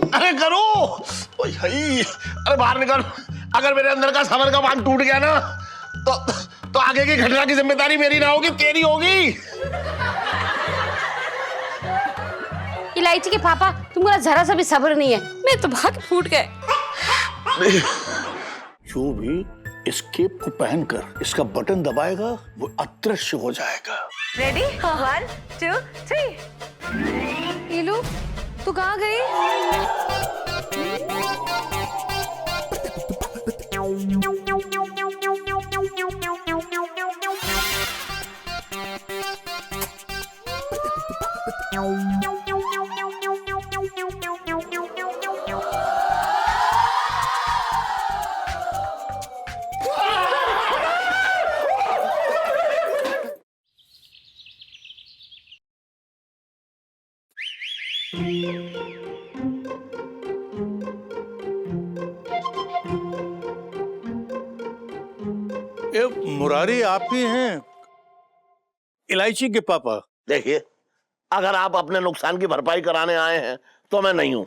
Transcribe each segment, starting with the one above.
अरे करो। ओए भाई, अरे बाहर निकल। अगर मेरे अंदर का सबर का बांध टूट गया ना तो आगे की घटना की जिम्मेदारी मेरी ना होगी, तेरी होगी। इलायची के पापा, तुमको जरा सा भी सब्र नहीं है, मैं तो भाग फूट गए। जो भी इस केप को पहनकर इसका बटन दबाएगा वो अदृश्य हो जाएगा। रेडी 1 2 3। नीलू, तू कहाँ गई? ये मुरारी आप ही हैं, इलायची के पापा? देखिए, अगर आप अपने नुकसान की भरपाई कराने आए हैं तो मैं नहीं हूं,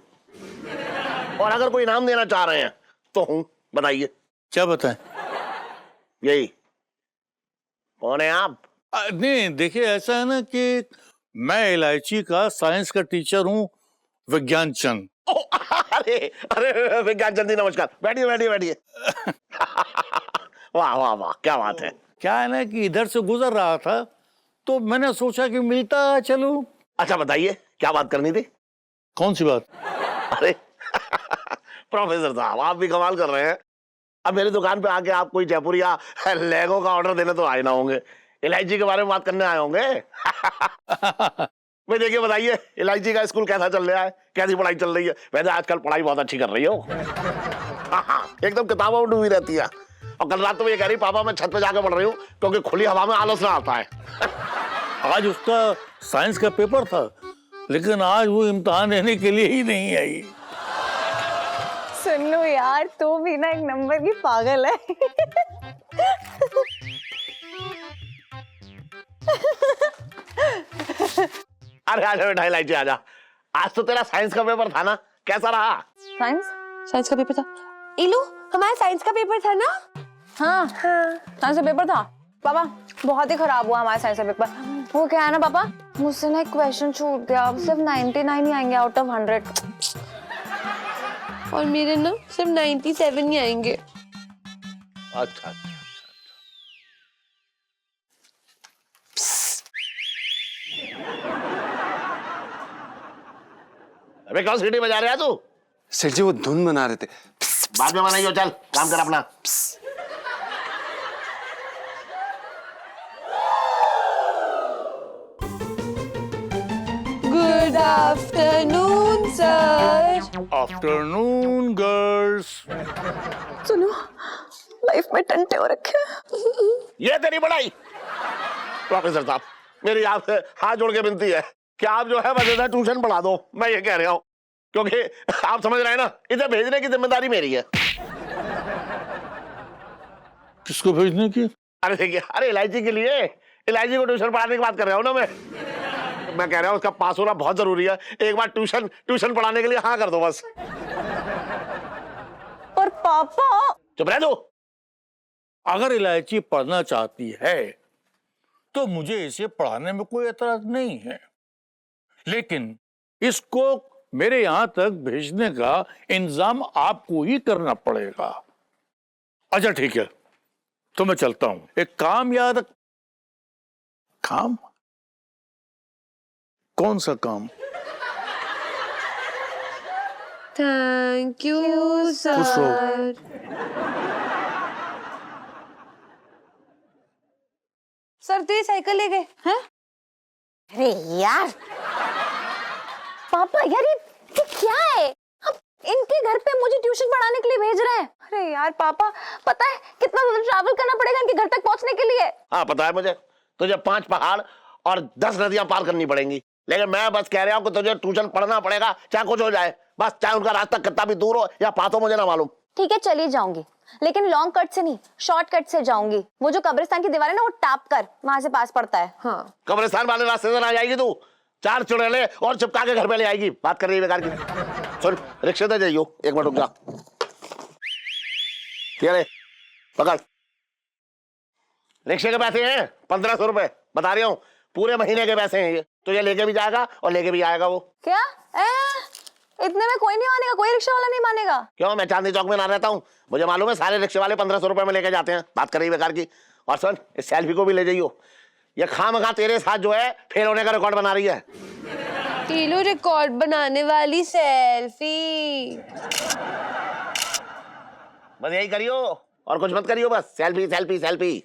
और अगर कोई इनाम देना चाह रहे हैं तो हूं। बताइए क्या बताएं? यही, कौन है आप? नहीं देखिए, ऐसा है ना कि मैं इलायची का साइंस का टीचर हूँ, विज्ञान चंद। अरे अरे विज्ञान चंद जी, नमस्कार। बैठिए बैठिए बैठिए। वाह वाह वाह, क्या बात है। क्या है ना कि इधर से गुजर रहा था तो मैंने सोचा कि मिलता चलूं। अच्छा बताइए, क्या बात करनी थी? कौन सी बात? अरे प्रोफेसर साहब, आप भी कमाल कर रहे हैं। अब मेरी दुकान पे आके आप कोई जयपुरी या लहंगों का ऑर्डर देने तो आए ना होंगे, इलायची के बारे में बात करने आए होंगे। भाई देखिए, बताइए इलायची का स्कूल कैसा चल रहा है, कैसी पढ़ाई चल रही है? वैसे आजकल पढ़ाई बहुत अच्छी कर रही हो। एकदम किताबों में डूबी रहती है। और कल रात तो ये कह रही, पापा मैं छत पे जाके पढ़ रही हूँ क्योंकि खुली हवा में आलस ना आता है। आज उसका साइंस का पेपर था, लेकिन आज वो इम्तिहान देने के लिए ही नहीं आई। सुन लो यार, तो भी ना एक नंबर की पागल है। अरे आजा बेटा, इलायची आजा। आज तो तेरा साइंस का पेपर था ना, कैसा रहा? साइंस का पेपर था? इलू, हमारा साइंस का पेपर था ना? हाँ साइंस का पेपर था पापा। बहुत ही खराब हुआ हमारा साइंस का पेपर। वो क्या है ना पापा, मुझसे ना एक क्वेश्चन छूट गया, अब सिर्फ 99 ही आएंगे आउट ऑफ 100। और मेरे ना सिर्फ 97 ही आएंगे। अच्छा। अबे कौन सीटी बजा रहा है तू? सेठ जी वो धुन बना रहे थे। बाद में बनाइयो, चल काम कर अपना। Good afternoon sir. Afternoon girls. सुनो, लाइफ में टंटे हो रखे हैं। ये तेरी बड़ाई? प्रोफेसर साहब, मेरी आपसे हाथ जोड़ के विनती है कि आप जो है बस इधर ट्यूशन पढ़ा दो। मैं ये कह रहा हूँ क्योंकि आप समझ रहे हैं ना, इधर भेजने की जिम्मेदारी मेरी है। किसको भेजने की? अरे देखिए, अरे इलायची के लिए, इलायची को ट्यूशन पढ़ाने की बात कर रहा हूँ ना मैं कह रहा हूँ उसका पास होना बहुत जरूरी है। एक बार ट्यूशन पढ़ाने के लिए हाँ कर दो बस। पर पापा। चुप रह दो। अगर इलायची पढ़ना चाहती है तो मुझे इसे पढ़ाने में कोई एतराज नहीं है, लेकिन इसको मेरे यहां तक भेजने का इंतजाम आपको ही करना पड़ेगा। अच्छा ठीक है, तो मैं चलता हूं। एक काम याद। काम? कौन सा काम? थैंक यू खुश हो। सर। सर तो ये साइकिल ले गए हैं? अरे यार पापा, यार ये क्या है? अब इनके घर पे मुझे ट्यूशन पढ़ाने के लिए भेज रहे हैं। अरे यार पापा, पता है कितना ज्यादा ट्रैवल करना पड़ेगा इनके घर तक पहुंचने के लिए? हाँ पता है मुझे, तुझे 5 पहाड़ और 10 नदियां पार करनी पड़ेंगी, लेकिन मैं बस कह रहा हूँ कि तुझे ट्यूशन पढ़ना पड़ेगा, चाहे कुछ हो जाए। बस चाहे उनका रास्ता कितना भी दूर हो या पास हो, मुझे ना मालूम। ठीक है चली जाऊंगी, लेकिन लॉन्ग कट से नहीं, शॉर्ट कट से जाऊंगी। वो जो कब्रिस्तान की दीवार है ना, वो टाप कर वहां से पास पड़ता है। हाँ कब्रिस्तान वाले रास्ते से ना जाएगी तू, 4 चुड़ैले और चिपका के घर पे ले आएगी। बात कर रही है बेकार की। सुन रिक्शे दे जाइयो, एक मिनट रुक जा। ये ले पकड़, रिक्शे के पैसे हैं 1500 रुपए, बता रही हूँ पूरे महीने के पैसे हैं ये। तो ये लेके भी जाएगा और लेके भी आएगा वो। क्या इतने में कोई नहीं मानेगा, कोई रिक्शा वाला नहीं मानेगा। क्यों, मैं चांदनी चौक में ना रहता हूँ, मुझे मालूम है सारे रिक्शे वाले 1500 रुपए में लेके जाते हैं। बात कर रही बेकार की। और सुन इस सेल्फी को भी ले जाइयो, ये खामखा तेरे साथ जो है फेल होने का रिकॉर्ड बना रही है। टीलू रिकॉर्ड बनाने वाली सेल्फी। बस यही करियो और कुछ मत करियो, बस सेल्फी सेल्फी सेल्फी।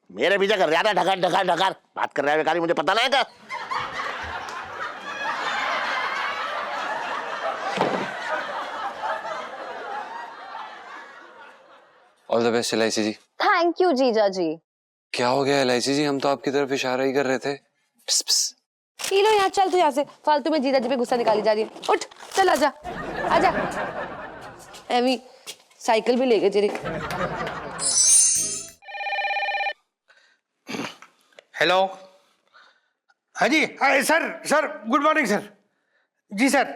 मेरे पीछे कर रहा था ढकार ढकार ढकार, बात कर रहा है बेकारी, मुझे पता नहीं है। All the best LIC ji. Thank you जीजा जी। क्या हो गया एलआईसी जी, हम तो आपकी तरफ इशारा ही कर रहे थे। पिस पिस। टीलू यहाँ चल, तू यहाँ से फालतू में जीजा जी पे गुस्सा निकाली जा रही है। उठ चल, आजा आजा। एमी साइकिल भी ले गए तेरी। हेलो, हाँ जी, sir sir good morning sir. जी सर,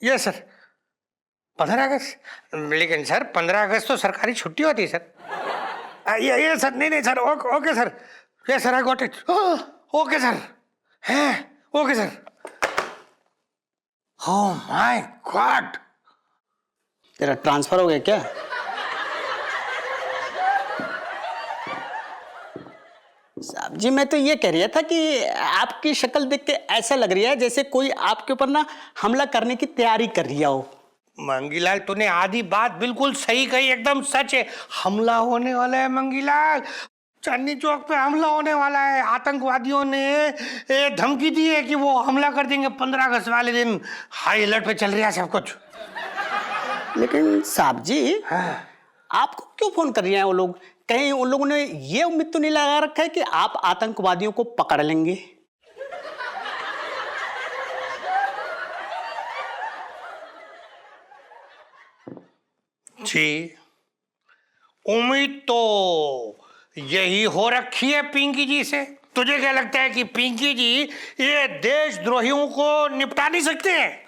यस सर। 15 अगस्त, लेकिन सर 15 अगस्त तो सरकारी छुट्टी होती है सर। ये सर, नहीं नहीं sir, okay sir, yes sir, I got it. Okay sir, है okay sir. Oh my god, तेरा ट्रांसफर हो गया क्या? साहब जी, मैं तो ये कह रहा था कि आपकी शक्ल देख के ऐसा लग रही है जैसे कोई आपके ऊपर ना हमला करने की तैयारी कर रही हो। मंगीलाल तूने आधी बात बिल्कुल सही कही, एकदम सच है। हमला होने वाला है मंगीलाल, चांदनी चौक पे हमला होने वाला है। आतंकवादियों ने धमकी दी है कि वो हमला कर देंगे 15 अगस्त वाले दिन। हाई अलर्ट पे चल रहा है सब कुछ। लेकिन साहब जी, आपको क्यों फोन कर रहे हैं वो लोग? कहीं उन लोगों ने ये उम्मीद तो नहीं लगा रखा है कि आप आतंकवादियों को पकड़ लेंगे? जी, उम्मीद तो यही हो रखी है पिंकी जी से। तुझे क्या लगता है कि पिंकी जी ये देशद्रोहियों को निपटा नहीं सकते हैं?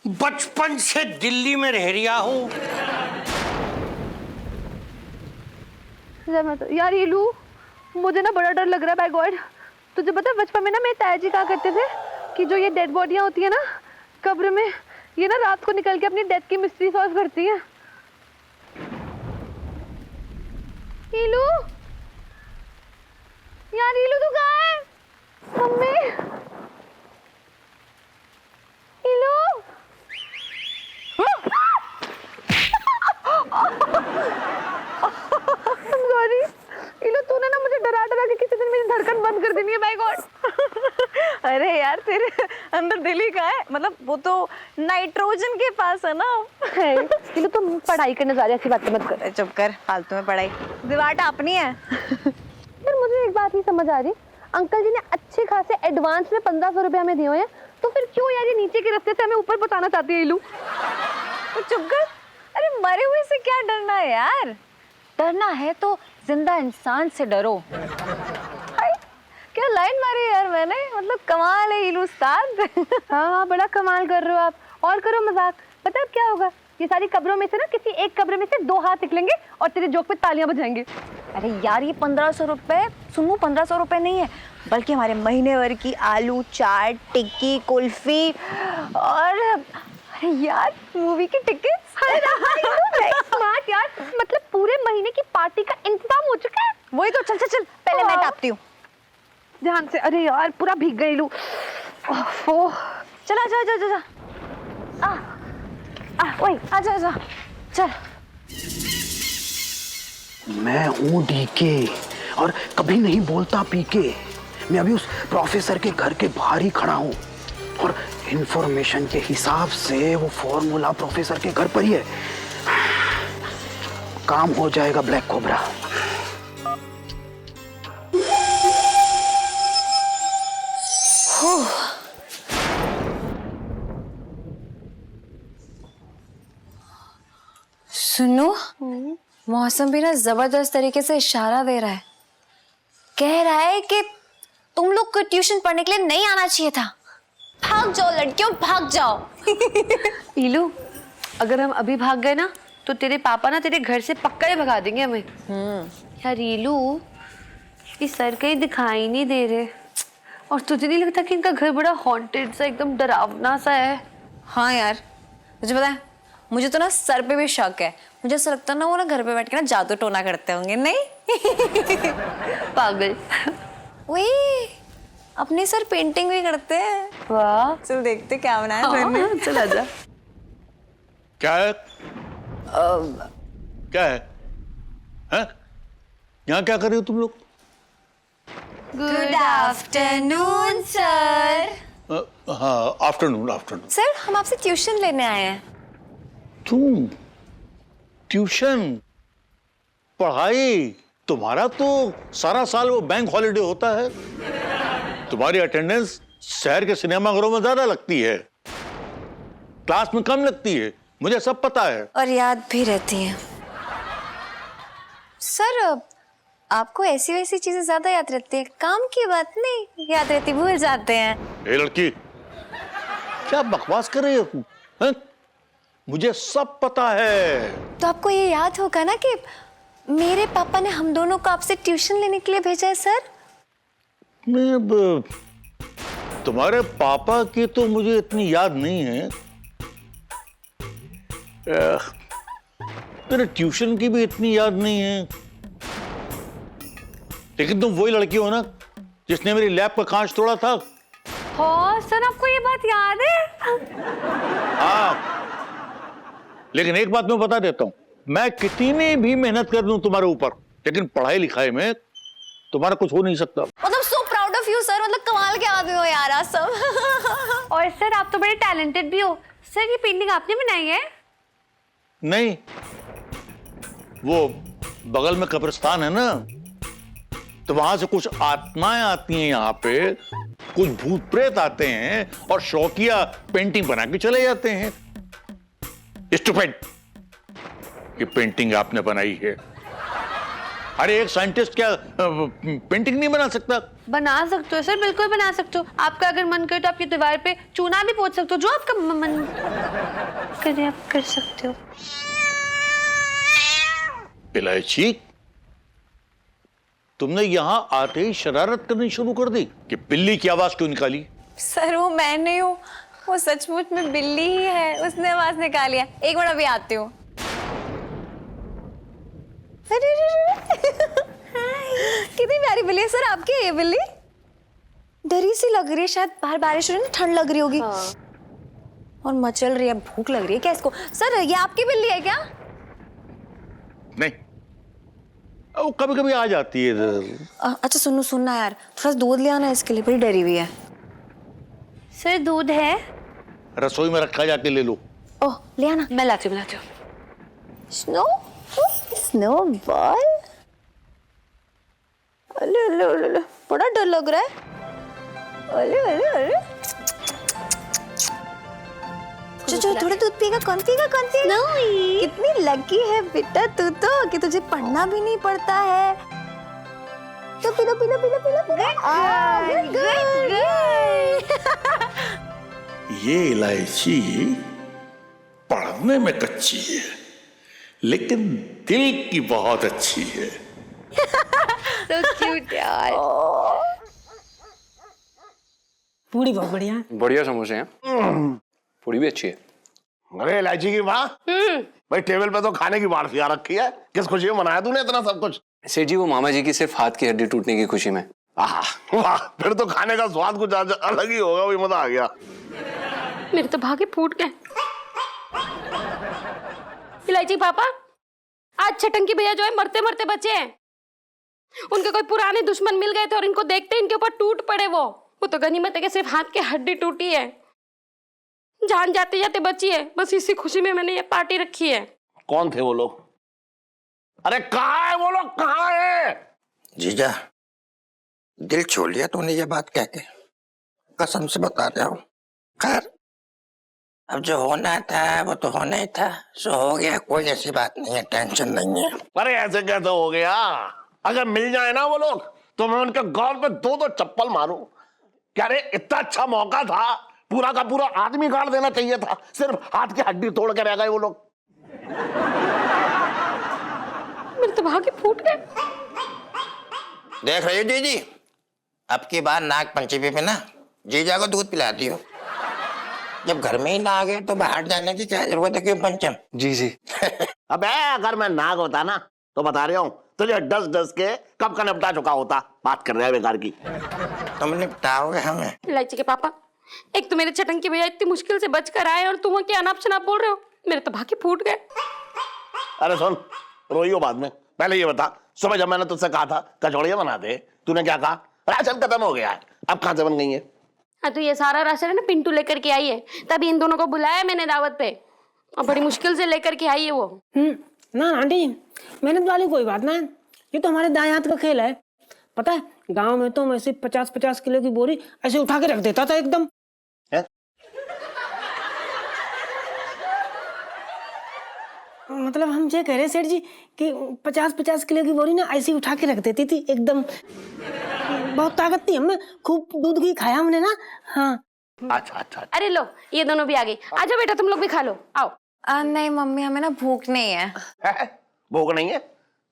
बचपन से दिल्ली में रह रहा हूं। यार ईलू, मुझे ना बड़ा डर लग रहा है। बाय गॉड, तुझे पता है बचपन में ना मेरे ताया जी कहा करते थे कि जो ये डेड बॉडियां होती है ना कब्र में, ये ना रात को निकल के अपनी डेथ की मिस्ट्री सॉल्व करती है। ईलू, यार ईलू तू कहाँ है? Mummy, ILU. सॉरी ईलू, तूने ना मुझे डरा डरा के किसी दिन मेरी धड़कन बंद कर देनी है। By God. अरे यार, तेरे अंदर दिल ही कहाँ है? मतलब वो तो नाइट्रोजन के पास है ना। ईलू तुम पढ़ाई करने जा रही है, ऐसी बातें मत कर। चुप कर, फालतू में पढ़ाई दिवाटा अपनी है। यार मुझे एक बात नहीं समझ आ रही, अंकल जी ने अच्छे खासे एडवांस में 1500 रुपये हमें दिए हुए हैं, तो फिर क्यों यार ये नीचे के रास्ते से हमें ऊपर पहुंचाना चाहती है ईलू? तो चुप कर। अरे मरे हुए से क्या डरना है यार? डरना है तो जिंदा इंसान से डरो। हाय, क्या लाइन मारी यार मैंने, मतलब कमाल है ईलू उस्ताद। हाँ, बड़ा कमाल कर रहे हो आप। और करो मजाक। पता है अब क्या होगा? ये सारी कब्रों में से ना किसी एक कब्र में से 2 हाथ निकलेंगे और तेरे जोक पे तालियां बजाएंगे। अरे यार, ये 1500 रुपए सुनो, 1500 रुपए नहीं है, बल्कि हमारे महीने भर की आलू चाट, टिक्की, कुल्फी और यार मूवी की टिकट। स्मार्ट यार, मतलब पूरे महीने की पार्टी का इंतजाम हो चुका है। वही तो। चल चल चल, पहले मैं टापती हूँ ध्यान से। अरे यार पूरा भीग गई लू। चला जा जा जा जा। वही आजा आजा, चल। मैं हूँ डीके और कभी नहीं बोलता पीके। मैं अभी उस प्रोफेसर के घर के बाहर ही खड़ा हूँ और इंफॉर्मेशन के हिसाब से वो फॉर्मूला प्रोफेसर के घर पर ही है। काम हो जाएगा ब्लैक कोबरा। सुनो, मौसम भी ना जबरदस्त तरीके से इशारा दे रहा है, कह रहा है कि तुम लोग को ट्यूशन पढ़ने के लिए नहीं आना चाहिए था। भाग जाओ लड़कियों, भाग जाओ। ईलू, अगर हम अभी भाग गए ना तो तेरे पापा ना तेरे घर से पक्का ही भगा देंगे हमें। यार ईलू, इस सर कहीं दिखाई नहीं दे रहे, और तुझे नहीं लगता कि इनका घर बड़ा हॉन्टेड सा, एकदम डरावना सा है? हाँ यार, मुझे पता है, मुझे तो ना सर पे भी शक है। मुझे ऐसा लगता है ना वो ना घर पे बैठ के ना जादू टोना करते होंगे। नहीं पागल। वही अपने सर पेंटिंग भी करते हैं। वाह, चल देखते क्या बनाया सर ने। चल आजा। क्या है? क्या है? हैं? यहाँ क्या कर रहे हो तुम लोग? Good afternoon sir. हाँ, आफ्टरनून आफ्टरनून। सर हम आपसे ट्यूशन लेने आए हैं। तुम ट्यूशन पढ़ाई? तुम्हारा तो सारा साल वो बैंक हॉलिडे होता है। तुम्हारी अटेंडेंस शहर के सिनेमाघरों में ज्यादा लगती है, क्लास में कम लगती है, मुझे सब पता है। और याद भी रहती हैं। सर आपको ऐसी वैसी चीजें ज्यादा याद रहती है, काम की बात नहीं याद रहती, भूल जाते हैं। ए लड़की, क्या बकवास कर रही हो तुम? हैं? मुझे सब पता है। तो आपको ये याद होगा ना कि मेरे पापा ने हम दोनों को आपसे ट्यूशन लेने के लिए भेजा है सर। मैं अब तुम्हारे पापा की तो मुझे इतनी याद नहीं है, तेरे ट्यूशन की भी इतनी याद नहीं है, लेकिन तुम वही लड़की हो ना जिसने मेरी लैब का कांच तोड़ा था? हाँ सर, आपको ये बात याद है? हाँ, लेकिन एक बात मैं बता देता हूं, मैं कितनी भी मेहनत कर दूं तुम्हारे ऊपर, लेकिन पढ़ाई लिखाई में तुम्हारा कुछ हो नहीं सकता। मतलब so proud of you sir, मतलब कमाल के आदमी हो यार आप सब। और सर आप तो बड़े टैलेंटेड भी हो। सर ये पेंटिंग आपने बनाई है? नहीं, वो बगल में कब्रिस्तान है ना, तो वहां से कुछ आत्माएं आती हैं यहाँ पे, कुछ भूत प्रेत आते हैं और शौकिया पेंटिंग बना के चले जाते हैं। स्टूपिड, ये पेंटिंग आपने बनाई है। अरे एक साइंटिस्ट क्या पेंटिंग नहीं बना सकता? बना सकते हो सर, बिल्कुल बना सकते हो। आपका अगर मन करे तो आपकी दीवार पे चूना भी पोंछ सकते हो, जो आपका मन करे आप कर सकते हो। इलायची, तुमने यहां आते ही शरारत करनी शुरू कर दी कि बिल्ली की आवाज क्यों निकाली? सर वो मैं नहीं हूँ, वो सचमुच में बिल्ली ही है, उसने आवाज निकाली है। एक मिनट अभी आती हूँ। कितनी प्यारी बिल्ली है सर आपकी ये बिल्ली। डरी सी लग रही है, शायद बाहर बारिश हो रही है ना, ठंड लग रही होगी। और मचल रही है, भूख लग रही है क्या इसको? सर ये आपकी बिल्ली है क्या? नहीं, वो कभी कभी आ जाती है इधर। अच्छा सुनना यार, थोड़ा दूध ले आना इसके लिए, बड़ी डरी हुई है। सर दूध है? रसोई में रखा, जाके ले लो। ओह ले आना। मैं लाती हूँ। स्नो बॉल, अले अले अले, बड़ा डर लग रहा है। अले अले अले, जो थोड़ा दूध पिएगा। कौन पिएगा? कितनी लकी है बेटा तू तो, कि तुझे पढ़ना भी नहीं पड़ता है। तो पी लो। ये इलायची पढ़ने में कच्ची है, लेकिन दिल की बहुत अच्छी है। So cute यार। पूरी बहुत बढ़िया है। बढ़िया समोसे हैं, पूरी भी अच्छी है। अरे इलायची की माँ, भाई टेबल पे तो खाने की बारिश आ रखी है, किस खुशी में मनाया तूने इतना सब कुछ? सेठ जी, वो मामा जी की सिर्फ हाथ की हड्डी टूटने की खुशी में। वाह, फिर तो खाने का स्वाद कुछ अलग ही होगा, वही मजा आ गया। मेरे तो भागे फूट गए। इलायची पापा, आज छटंकी भैया जो है मरते मरते बचे हैं। उनके कोई पुराने दुश्मन मिल गए थे और इनको देखते इनके ऊपर टूट पड़े। वो तो गनीमत है कि सिर्फ हाथ की हड्डी टूटी है, जान जाते जाते बची है। बस इसी खुशी में मैंने ये पार्टी रखी है। कौन थे वो लोग? अरे कहाँ है वो लोग, कहाँ है? जीजा, दिल छोड़ लिया तूने ये बात कह के, कसम से बता रहा हूँ। खैर अब जो होना था वो तो होना ही था, सो हो गया, कोई ऐसी बात नहीं है, टेंशन नहीं है। अरे ऐसे कैसे हो गया? अगर मिल जाए ना वो लोग तो मैं उनके गाल पे दो दो चप्पल मारूं। क्या रे, इतना अच्छा मौका था, पूरा का पूरा आदमी गाड़ देना चाहिए था, सिर्फ हाथ की हड्डी तोड़ के रह गए वो लोग। मेरे तो भाग्य फूट गए। देख रही हो जीजी, अब की बार नाग पंचमी पे ना जीजा को दूध पिलाती हो। जब घर में ही नाग है तो बाहर जाने की क्या जरूरत है, क्यों पंचम? जी जी। अबे अगर मैं नाग होता ना तो बता रहा हूँ तुझे डस डस के कब का निपटा चुका होता। बात कर रहे हैं बेकार की। तुम निपटाओगे हमें? इलायची के पापा, एक तो मेरे चटंकी भैया इतनी मुश्किल से बच कर आए और तुम क्या अनाप शनाप बोल रहे हो। मेरे तो भाग्य फूट गए। अरे सुन, रोइयो बाद में, पहले ये बता, सुबह जब मैंने तुझसे कहा था कचौड़ियां बना दे, तूने क्या कहा? राशन खत्म हो गया है। अब कहां से बन गई है? हाँ, तो ये सारा राशन है ना पिंटू लेकर के आई है, तभी इन दोनों को बुलाया मैंने दावत पे, और बड़ी मुश्किल से लेकर के आई है वो। ना आंटी जी, मेहनत वाली कोई बात ना है, ये तो हमारे दाएं हाथ का खेल है। पता है गांव में तो मैं ऐसे 50-50 किलो की बोरी ऐसे उठा के रख देता था एकदम। है? मतलब हम ये कह रहे सेठ जी कि 50-50 किलो की बोरी ना ऐसे उठा के रख देती थी एकदम। बहुत ताकत थी हमें, खूब दूध घी खाया हमने ना। हाँ अच्छा अच्छा। अरे लो, ये दोनों भी आ गई। आ जाओ बेटा, तुम लोग भी खा लो, आओ। नहीं मम्मी, हमें ना भूख नहीं है। भूख नहीं है?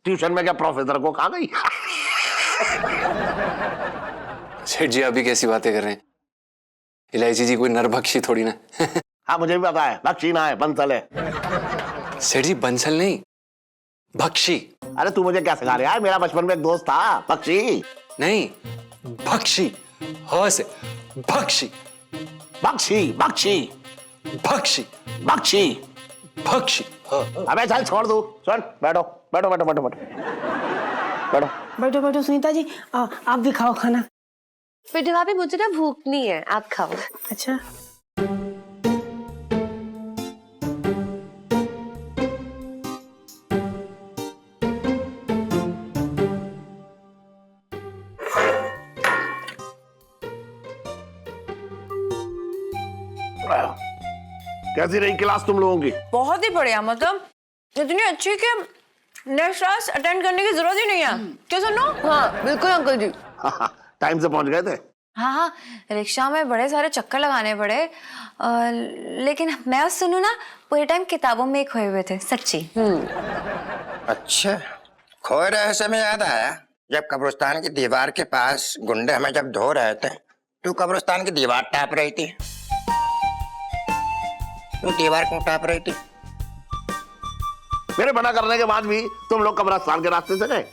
ट्यूशन में क्या प्रोफेसर को खा गई? सेठ जी अभी कैसी बातें कर रहे हैं? इलायची जी कोई नरभक्षी थोड़ी ना। हाँ मुझे भी पता है, भक्षी ना है, बंसल है। सेठ जी बंसल नहीं, भक्षी। अरे तू मुझे क्या सिखा रहा है? मेरा बचपन में एक दोस्त था भक्षी। नहीं, भक्षी। हाँ से भक्षी। भक्षी भक्षी भक्षी भक्षी भक्षी। हाँ। अबे चल छोड़ दो, सुन, बैठो बैठो बैठो बैठो बैठो बैठो। बैठो बैठो सुनीता जी, आप भी खाओ खाना। बेटे भाभी, मुझे ना भूख नहीं है, आप खाओ। अच्छा। कैसी रही क्लास तुम लोगों की? बहुत ही बढ़िया, मतलब इतनी अच्छी कि नेक्स्ट क्लास अटेंड करने की जरूरत ही नहीं है। क्या सुनो? हाँ बिल्कुल अंकल जी। टाइम से पहुंच गए थे? हाँ हाँ, रिक्शा में बड़े सारे चक्कर लगाने पड़े, लेकिन मैं सुनू ना पूरे टाइम किताबों में ही खोए हुए थे, सच्ची। अच्छा, खोए रहे समय याद आया, जब कब्रिस्तान की दीवार के पास गुंडे हमें जब धो रहे थे, तू कब्रिस्तान की दीवार टाप रही थी। तू दीवार क्यों टाप रही थी? मेरे मना करने के बाद भी तुम लोग कब्रिस्तान के रास्ते से गए,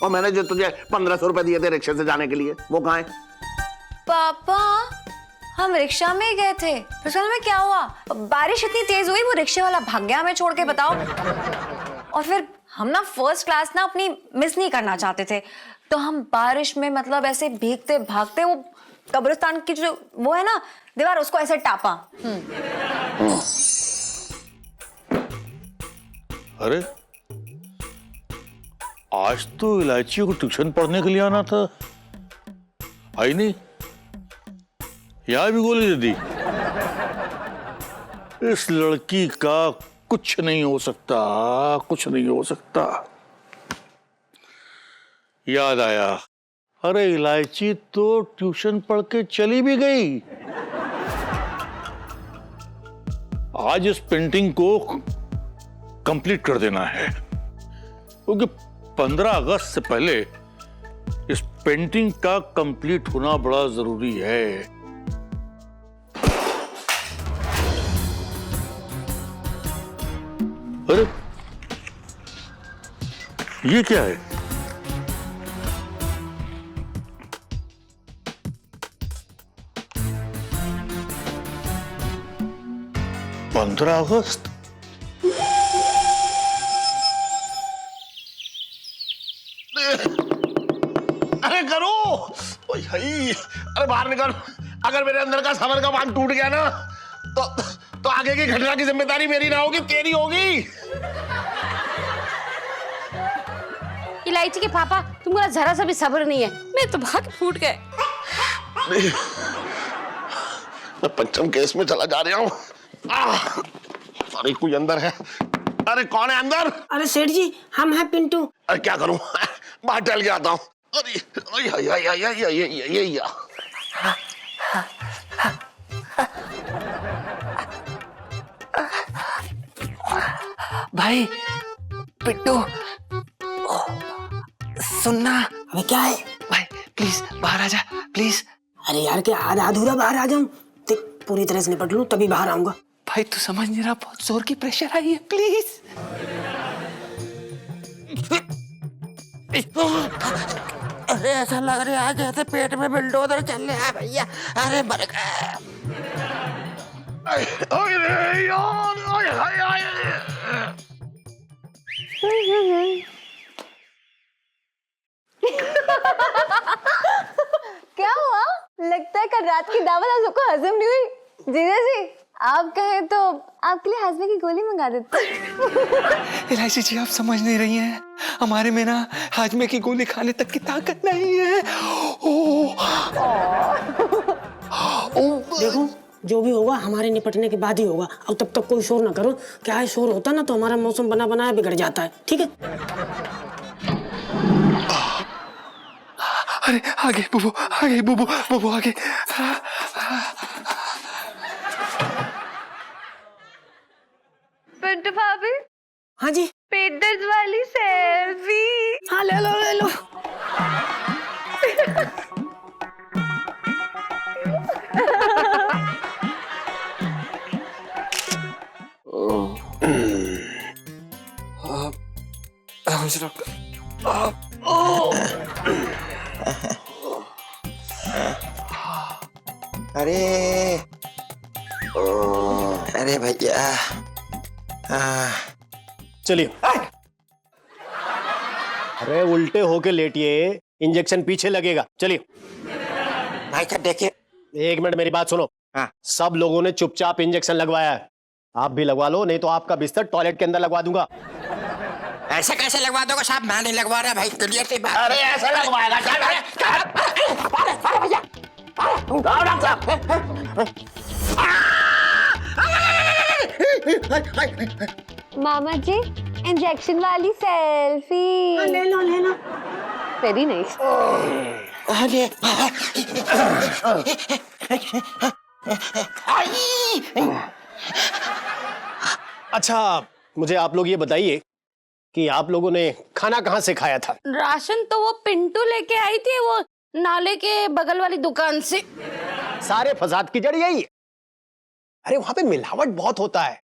और मैंने जो तुझे 1500 रुपए दिए थे रिक्शे से जाने के लिए, वो कहाँ है? पापा, हम रिक्शा में ही गए थे, फिर में क्या हुआ? बारिश इतनी तेज हुई, वो रिक्शे वाला भाग गया हमें छोड़ के, बताओ। और फिर हम ना फर्स्ट क्लास ना अपनी मिस नहीं करना चाहते थे, तो हम बारिश में मतलब ऐसे भीगते भागते वो कब्रिस्तान की जो वो है ना दीवार, उसको ऐसे टापा। अरे आज तो इलायची को ट्यूशन पढ़ने के लिए आना था, आई नहीं। यहाँ भी गोली दे दी। इस लड़की का कुछ नहीं हो सकता, कुछ नहीं हो सकता। याद आया, अरे इलायची तो ट्यूशन पढ़ के चली भी गई। आज इस पेंटिंग को कंप्लीट कर देना है, क्योंकि 15 अगस्त से पहले इस पेंटिंग का कंप्लीट होना बड़ा जरूरी है। अरे ये क्या है? पंद्रह अगस्त? अरे करो, ओए भाई, अरे बाहर निकल। अगर मेरे अंदर का सबर का बांध टूट गया ना तो आगे की घटना की जिम्मेदारी मेरी ना होगी, तेरी होगी। इलायची के पापा, तुमको जरा सा भी सब्र नहीं है, मैं तो भाग फूट गए। मैं पंचम केस में चला जा रहा हूँ। अरे कोई अंदर है। अरे कौन है अंदर? अरे सेठ जी हम हैं पिंटू। अरे क्या करूं, बाहर टहल के आता हूँ। अरे भाई पिट्टू सुनना। अबे क्या है? भाई प्लीज बाहर आ जा प्लीज। अरे यार क्या आधा अधूरा बाहर आ जाऊं? देख पूरी तरह से निपट लूं तभी बाहर आऊंगा। भाई तू समझ नहीं रहा, बहुत जोर की प्रेशर आई है, प्लीज। अरे ऐसा लग रहा है जैसे पेट में बुलडोजर चल रहा है भैया। अरे मर गए। क्या हुआ? लगता है कल रात की दावत आप सबको हजम नहीं हुई। जीजा जी आप कहें तो आपके लिए हाजमे की गोली मंगा देते। इलायची जी आप समझ नहीं रही हैं, हमारे में ना हाजमे की गोली खाने तक की ताकत नहीं है। देखो जो भी होगा हमारे निपटने के बाद ही होगा। अब तब तक कोई शोर ना करो। क्या है, शोर होता ना तो हमारा मौसम बना बनाया बिगड़ जाता है। ठीक है? अरे आगे बुबू, आगे बुबू, बुबू आगे। पिंटू भाभी हाँ जी। पेट दर्द वाली सेल्फी। हाँ ले लो ले लो। अरे अरे भैया चलिए। अरे उल्टे होके लेटिए, इंजेक्शन पीछे लगेगा। चलिए। भाई साहब देखिए। एक मिनट मेरी बात सुनो। हाँ। सब लोगों ने चुपचाप इंजेक्शन लगवाया है, आप भी लगवा लो, नहीं तो आपका बिस्तर टॉयलेट के अंदर लगवा दूंगा। ऐसा कैसे लगवा दोगे साहब? मैं नहीं लगवा रहा भाई, क्लियर सी बात। अरे ऐसा लगवाएगा मामा जी इंजेक्शन वाली सेल्फी। ले लो ले लो। Very nice. अरे अच्छा मुझे आप लोग ये बताइए कि आप लोगों ने खाना कहाँ से खाया था? राशन तो वो पिंटू लेके आई थी, वो नाले के बगल वाली दुकान से। सारे फसाद की जड़ यही है। अरे वहां पे मिलावट बहुत होता है।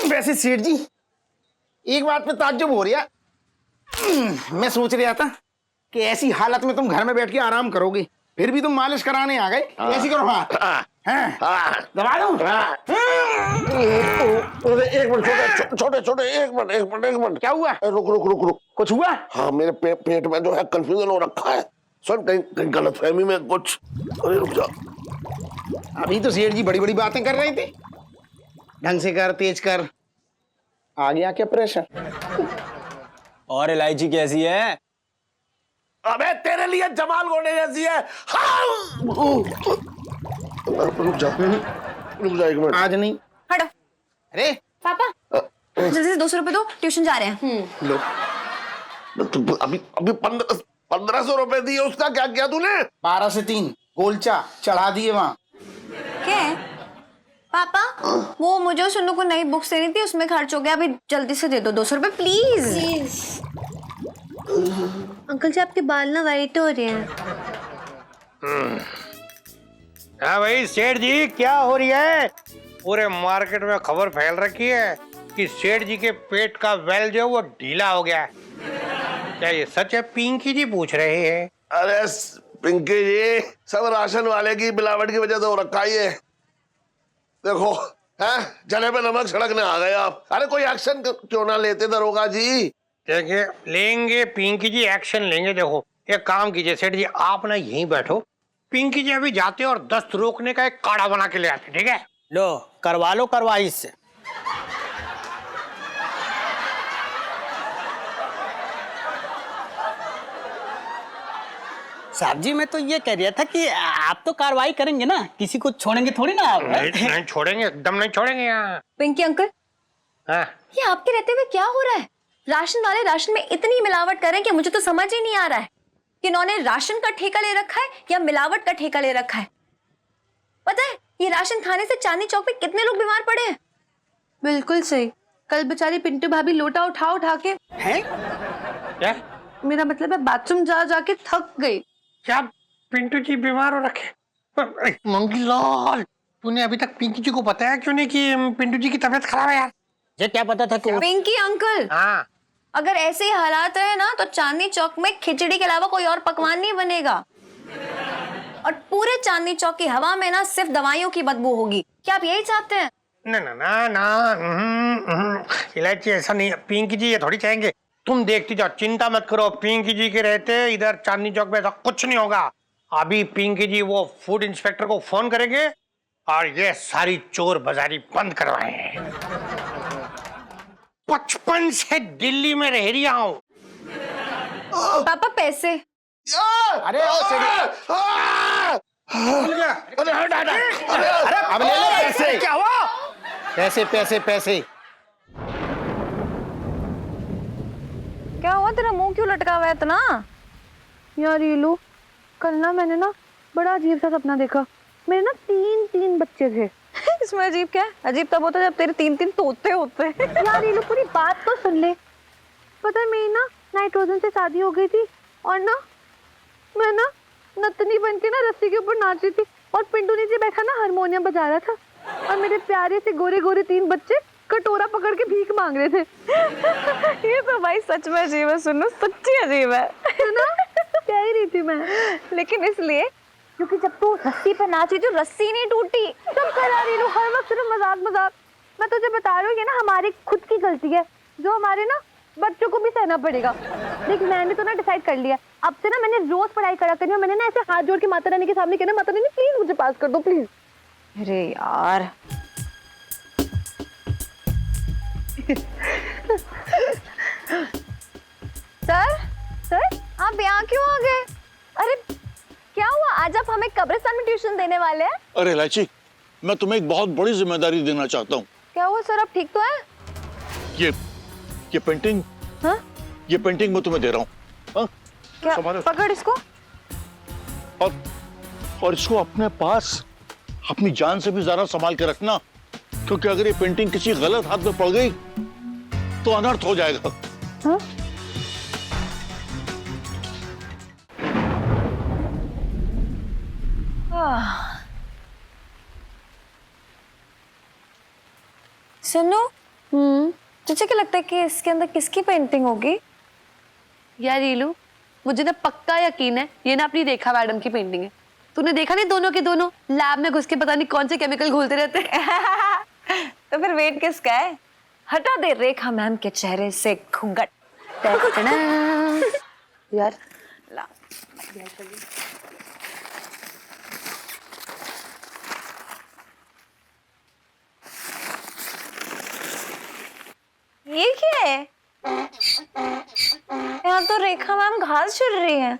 वैसे सेठ जी एक बात पे ताज्जुब हो रहा है। मैं सोच रहा था कि ऐसी हालत में तुम घर में बैठ के आराम करोगे, फिर भी तुम मालिश कराने आ गए। ऐसी करो। हाँ दबा दूं? एक मिनट छोटे छोटे एक मिनट। क्या हुआ? रुक। कुछ हुआ? हाँ मेरे पेट में जो है कंफ्यूजन हो रखा है। सुन कहीं गलतफहमी में कुछ। अरे रुक जा। अभी तो सेठ जी बड़ी बड़ी बातें कर रहे थे। ढंग से कर, तेज कर। आ गया क्या प्रेशर? और इलायची कैसी है? अबे तेरे लिए जमाल गोंडे जैसी है। हाँ! रुक जा एक मिनट। आज नहीं। हटो। अरे पापा जल्दी से 200 रुपए दो, ट्यूशन जा रहे हैं। लो तो अभी 1500 रुपए दिए, उसका क्या किया तूने? 12 से 3 गोलचा चढ़ा दिए वहाँ। क्या है पापा? वो मुझे सुन्नू को नई बुक्स देनी थी, उसमें खर्च हो गया। अभी जल्दी से दे दो 200 रुपए प्लीज। अंकल जी आपके बाल ना वाइट हो रहे हैं। हाँ भाई सेठ जी क्या हो रही है? पूरे मार्केट में खबर फैल रखी है कि सेठ जी के पेट का वेल जो वो ढीला हो गया है। क्या ये सच है? पिंकी जी पूछ रहे हैं। अरे पिंकी जी, सब राशन वाले की मिलावट की वजह से हो रखा है। देखो है जले पे नमक छिड़कने आ गए आप। अरे कोई एक्शन क्यों ना लेते दरोगा जी? देखिए लेंगे पिंकी जी, एक्शन लेंगे। देखो एक काम कीजिए सेठ जी, आप ना यहीं बैठो, पिंकी जी अभी जाते और दस्त रोकने का एक काढ़ा बना के ले आते। ठीक है? लो करवा लो करवाई से। साहब जी मैं तो ये कह रहा था कि आप तो कार्रवाई करेंगे ना, किसी को छोड़ेंगे थोड़ी ना आप। नहीं छोड़ेंगे, एकदम नहीं छोड़ेंगे यहाँ। पिंकी अंकल, हाँ। ये आपके रहते हुए क्या हो रहा है? राशन वाले राशन में इतनी मिलावट करें कि मुझे तो समझ ही नहीं आ रहा है कि इन्होंने राशन का ठेका ले रखा है या मिलावट का ठेका ले रखा है। पता है ये राशन खाने से चांदनी चौक में कितने लोग बीमार पड़े हैं? बिल्कुल सही। कल बेचारी पिंटू भाभी लोटा उठा उठा के हैं? क्या? मेरा मतलब है बाथरूम जा जाके थक गई। क्या पिंटू जी बीमार हो रखे? मंगीलाल, तूने अभी तक पिंकी जी को बताया क्यों नहीं कि पिंटू जी की तबीयत खराब है यार? ये क्या पता था कि पिंकी अंकल, हाँ। अगर ऐसे ही हालात रहे ना तो चांदनी चौक में खिचड़ी के अलावा कोई और पकवान नहीं बनेगा और पूरे चांदनी चौक की हवा में ना सिर्फ दवाइयों की बदबू होगी। क्या आप यही चाहते हैं? ना ना ना ना, इलायची ऐसा नहीं है। पिंकी जी ये थोड़ी चाहेंगे। तुम देखती जाओ, चिंता मत करो। पिंकी जी के रहते इधर चांदनी चौक में ऐसा कुछ नहीं होगा। अभी पिंकी जी वो फूड इंस्पेक्टर को फोन करेंगे और ये सारी चोर बाजारी बंद करवाएंगे। 55 से दिल्ली में रह रहा हूँ। पापा पैसे। अरे भूल गया। अरे अब ले लो पैसे। क्या हुआ? पैसे पैसे पैसे। क्या हुआ, तेरा मुंह क्यों लटका हुआ है इतना? यार रीलू, कल ना मैंने ना बड़ा अजीब सा सपना देखा। मेरे ना तीन बच्चे थे। इसमें अजीब क्या है? अजीब तब होता है जब तेरे 3 तोते होते हैं। यार रीलू पूरी बात तो सुन ले। पता है मेरी ना नाइट्रोजन से शादी हो गई थी और ना मैं ना नतनी बन के ना रस्सी के ऊपर नाच रही थी और पिंटू नीचे बैठा ना हारमोनियम बजा रहा था और मेरे प्यारे से गोरे गोरे 3 बच्चे कटोरा पकड़ के भीख मांग रहे थे। ये तो भाई सच में अजीब है, सुनो सच्ची अजीब है ना? कह ही रही थी मैं। लेकिन इसलिए क्योंकि जब तू रस्सी पे नाची तो रस्सी नहीं टूटी। सब करा रही हूँ हर वक्त सिर्फ मजाक। मैं तुझे बता रही हूँ ये ना हमारी खुद की गलती है जो हमारे ना बच्चों को भी सहना पड़ेगा। देख मैंने तो ना डिसाइड कर लिया, अब से ना मैंने रोज पढ़ाई करा करनी है। मैंने ना ऐसे हाथ जोड़ के माता रानी के सामने कहना, माता रानी प्लीज मुझे पास कर दो प्लीज। अरे यार सर आप यहाँ क्यों आ गए? अरे क्या हुआ, आज आप हमें कब्रिस्तान में ट्यूशन देने वाले हैं? अरे इलायची, मैं तुम्हें एक बहुत बड़ी जिम्मेदारी देना चाहता हूँ। क्या हुआ सर, आप ठीक तो हैं? ये पेंटिंग, हाँ? ये पेंटिंग मैं तुम्हें दे रहा हूँ। हाँ? क्या? संभालो। पकड़ इसको। और इसको अपने पास अपनी जान से भी ज्यादा संभाल के रखना, क्योंकि अगर ये पेंटिंग किसी गलत हाथ में पड़ गई तो अनर्थ हो जाएगा। हाँ? सुनो, तुझे क्या लगता है कि इसके अंदर किसकी पेंटिंग होगी? यार रीलू, मुझे ना पक्का यकीन है ये ना अपनी रेखा मैडम की पेंटिंग है। तूने देखा नहीं दोनों के दोनों लैब में घुस के पता नहीं कौन से केमिकल घोलते रहते हैं। तो फिर वेट किसका है? हटा दे रेखा मैम के चेहरे से घूंघट। यार ये क्या है? यहाँ तो रेखा मैम घास चुन रही है।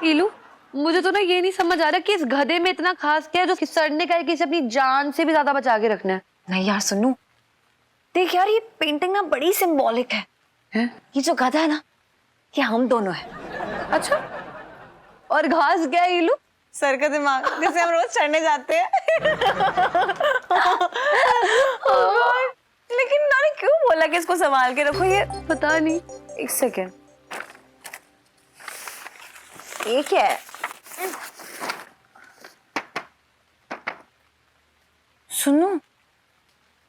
ईलू, मुझे तो ना ये नहीं समझ आ रहा कि इस गधे में इतना खास क्या है जो सड़ने का है कि इसे अपनी जान से भी ज्यादा बचा के रखना है। नहीं यार सुनू, देख यार ये पेंटिंग ना बड़ी सिंबॉलिक है। ये जो गधा है ना ये हम दोनों है। अच्छा, और घास क्या है ईलू? सर का दिमाग जिसे हम रोज चढ़ने जाते हैं। लेकिन उन्होंने क्यों बोला कि इसको संभाल के रखो? ये पता नहीं। एक सेकेंड, ये क्या है? सुनो,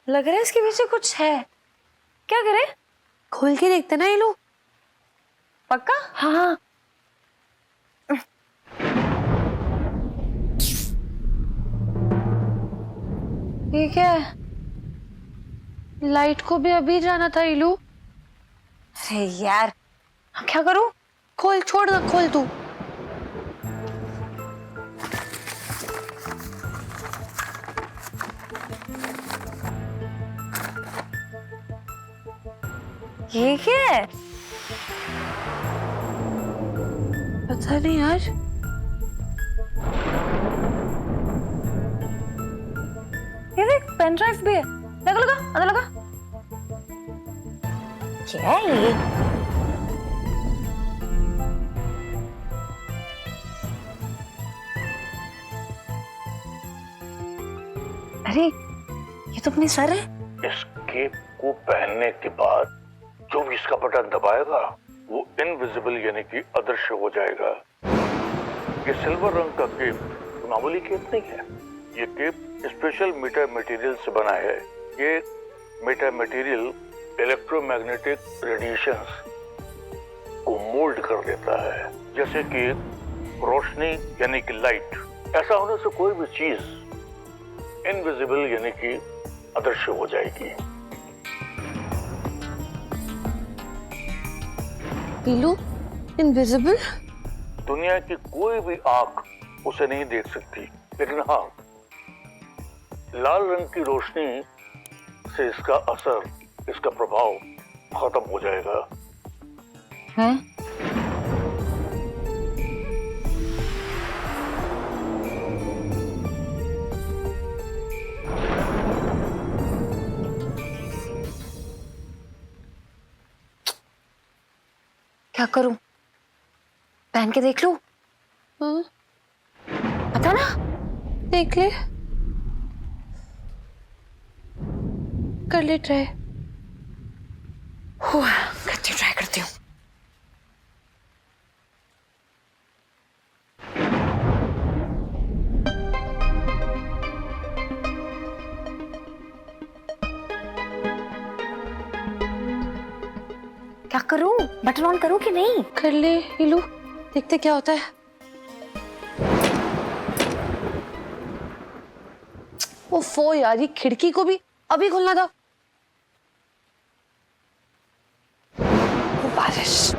लग रहा है इसके पीछे कुछ है। क्या करे? खोल के देखते ना ईलू। पक्का? हाँ। ये क्या है? लाइट को भी अभी जाना था ईलू। अरे यार क्या करूं? खोल, छोड़ ना, खोल तू। ये क्या है? पता पता नहीं यार। ये देख पेन ड्राइव भी है। लगा लगा अंदर लगा। क्या है ये? अरे ये तो अपनी सर है। इस केप को पहनने के बाद जो भी इसका बटन दबाएगा वो इनविजिबल यानी कि अदृश्य हो जाएगा। ये सिल्वर रंग का केप मामूली केप नहीं है। ये केप स्पेशल मेटा मटेरियल से बना है। ये मेटा मटेरियल इलेक्ट्रोमैग्नेटिक रेडिएशंस को मोल्ड कर देता है, जैसे कि रोशनी यानी कि लाइट। ऐसा होने से कोई भी चीज इनविजिबल यानी कि अदृश्य हो जाएगी। पीलू इनविजिबल? दुनिया की कोई भी आंख उसे नहीं देख सकती, लेकिन हाँ, लाल रंग की रोशनी से इसका असर, इसका प्रभाव खत्म हो जाएगा। हैं? क्या करूं? पहन के देख लूं? हाँ? पता ना, देख ले, कर ले ट्राई। ट्राई करती हूँ। क्या करूं? बटन ऑन करूं कि नहीं? कर ले इलू, देखते क्या होता है। ओफो यार, ये खिड़की को भी अभी खोलना था। बारिश।